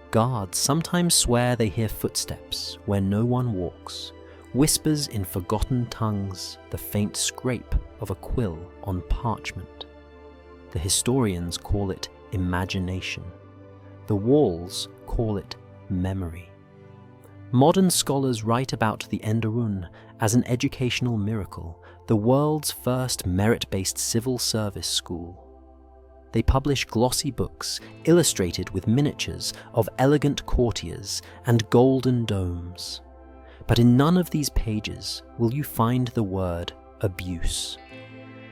Guards sometimes swear they hear footsteps where no one walks, whispers in forgotten tongues, the faint scrape of a quill on parchment. The historians call it imagination. The walls call it memory. Modern scholars write about the Enderun as an educational miracle, the world's first merit-based civil service school. They publish glossy books illustrated with miniatures of elegant courtiers and golden domes. But in none of these pages will you find the word abuse.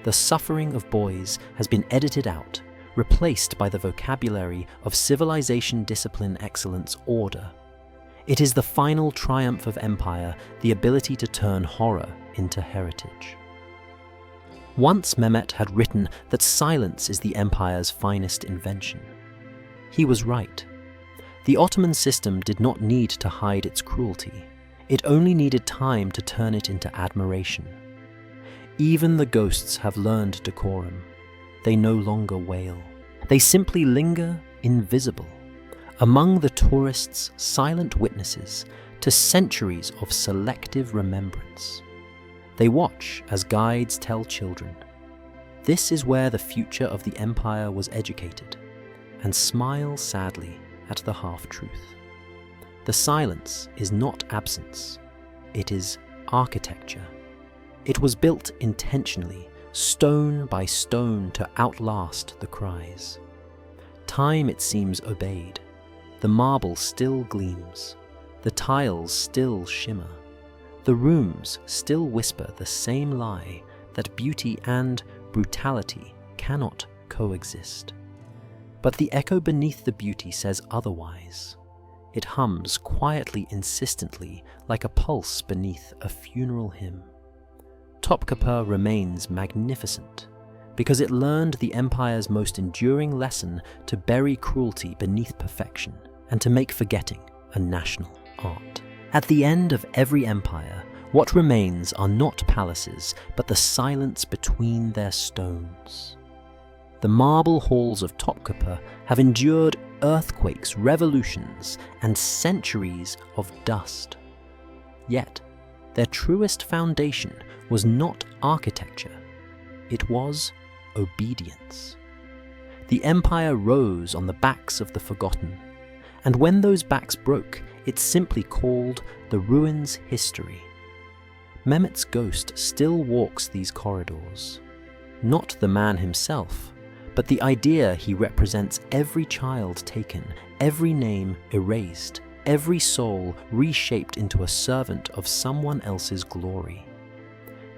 The suffering of boys has been edited out, replaced by the vocabulary of civilization, discipline, excellence, order. It is the final triumph of empire, the ability to turn horror into heritage. Once Mehmet had written that silence is the empire's finest invention. He was right. The Ottoman system did not need to hide its cruelty. It only needed time to turn it into admiration. Even the ghosts have learned decorum. They no longer wail. They simply linger invisible, among the tourists' silent witnesses to centuries of selective remembrance. They watch as guides tell children. This is where the future of the empire was educated, and smile sadly at the half-truth. The silence is not absence, it is architecture. It was built intentionally, stone by stone, to outlast the cries. Time, it seems, obeyed. The marble still gleams. The tiles still shimmer. The rooms still whisper the same lie that beauty and brutality cannot coexist. But the echo beneath the beauty says otherwise. It hums quietly, insistently, like a pulse beneath a funeral hymn. Topkapi remains magnificent because it learned the empire's most enduring lesson to bury cruelty beneath perfection and to make forgetting a national art. At the end of every empire, what remains are not palaces, but the silence between their stones. The marble halls of Topkapi have endured earthquakes, revolutions, and centuries of dust. Yet, their truest foundation was not architecture, it was obedience. The empire rose on the backs of the forgotten, and when those backs broke, it's simply called the ruins' history. Mehmet's ghost still walks these corridors. Not the man himself, but the idea he represents: every child taken, every name erased, every soul reshaped into a servant of someone else's glory.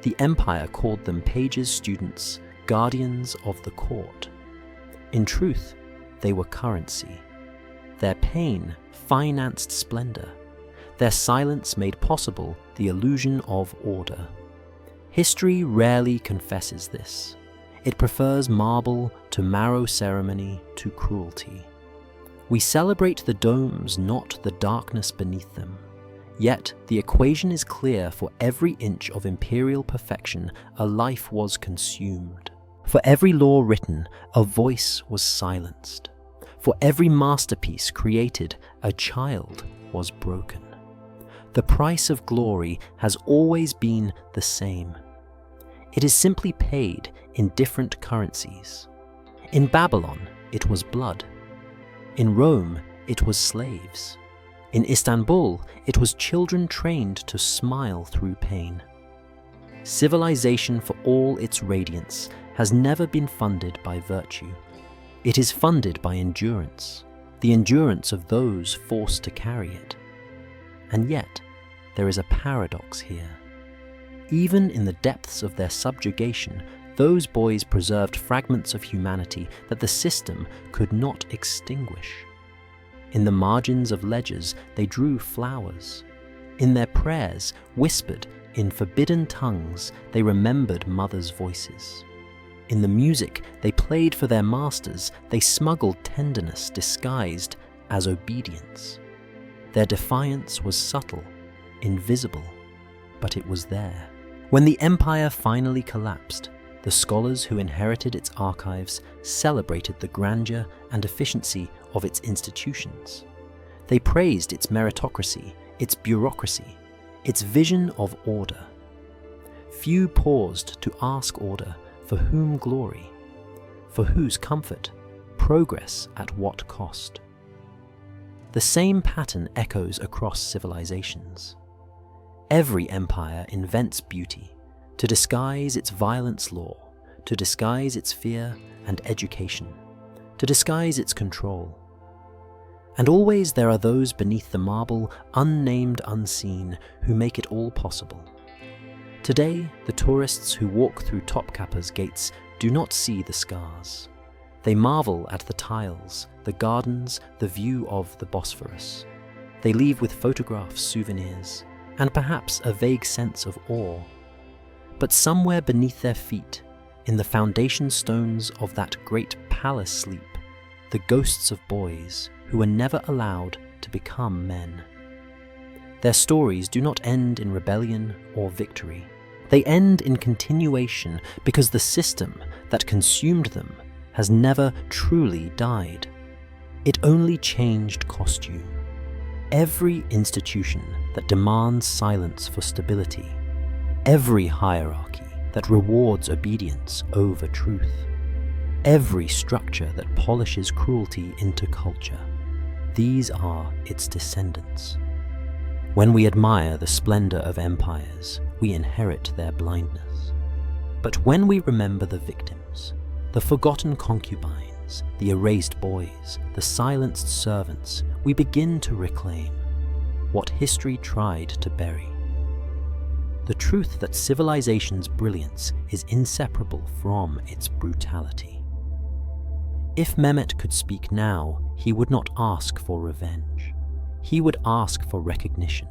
The empire called them pages, students, guardians of the court. In truth, they were currency. Their pain financed splendor. Their silence made possible the illusion of order. History rarely confesses this. It prefers marble to marrow ceremony to cruelty. We celebrate the domes, not the darkness beneath them. Yet the equation is clear: for every inch of imperial perfection, a life was consumed. For every law written, a voice was silenced. For every masterpiece created, a child was broken. The price of glory has always been the same. It is simply paid in different currencies. In Babylon, it was blood. In Rome, it was slaves. In Istanbul, it was children trained to smile through pain. Civilization, for all its radiance, has never been funded by virtue. It is funded by endurance, the endurance of those forced to carry it. And yet, there is a paradox here. Even in the depths of their subjugation, those boys preserved fragments of humanity that the system could not extinguish. In the margins of ledgers, they drew flowers. In their prayers, whispered in forbidden tongues, they remembered mothers' voices. In the music they played for their masters, they smuggled tenderness disguised as obedience. Their defiance was subtle, invisible, but it was there. When the empire finally collapsed, the scholars who inherited its archives celebrated the grandeur and efficiency of its institutions. They praised its meritocracy, its bureaucracy, its vision of order. Few paused to ask order: for whom glory? For whose comfort? Progress at what cost? The same pattern echoes across civilizations. Every empire invents beauty to disguise its violence law, to disguise its fear and education, to disguise its control. And always there are those beneath the marble, unnamed, unseen, who make it all possible. Today, the tourists who walk through Topkapi's gates do not see the scars. They marvel at the tiles, the gardens, the view of the Bosphorus. They leave with photographs, souvenirs, and perhaps a vague sense of awe. But somewhere beneath their feet, in the foundation stones of that great palace sleep, the ghosts of boys who were never allowed to become men. Their stories do not end in rebellion or victory. They end in continuation because the system that consumed them has never truly died. It only changed costume. Every institution that demands silence for stability, every hierarchy that rewards obedience over truth, every structure that polishes cruelty into culture, these are its descendants. When we admire the splendor of empires, we inherit their blindness. But when we remember the victims, the forgotten concubines, the erased boys, the silenced servants, we begin to reclaim what history tried to bury. The truth that civilization's brilliance is inseparable from its brutality. If Mehmet could speak now, he would not ask for revenge. He would ask for recognition,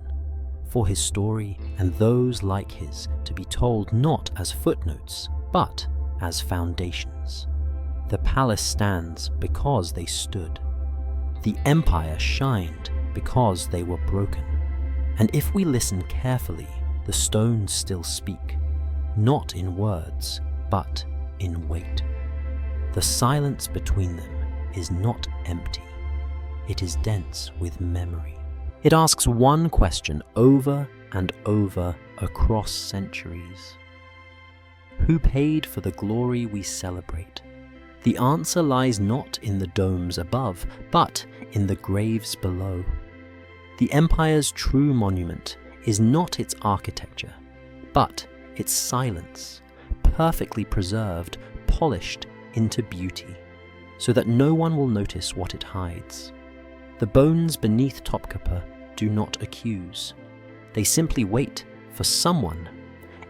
for his story and those like his to be told not as footnotes, but as foundations. The palace stands because they stood. The empire shined because they were broken. And if we listen carefully, the stones still speak, not in words, but in weight. The silence between them is not empty. It is dense with memory. It asks one question over and over across centuries. Who paid for the glory we celebrate? The answer lies not in the domes above, but in the graves below. The empire's true monument is not its architecture, but its silence, perfectly preserved, polished into beauty, so that no one will notice what it hides. The bones beneath Topkapi do not accuse. They simply wait for someone,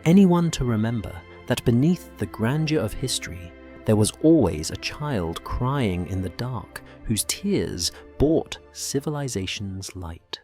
anyone, to remember that beneath the grandeur of history, there was always a child crying in the dark whose tears bought civilization's light.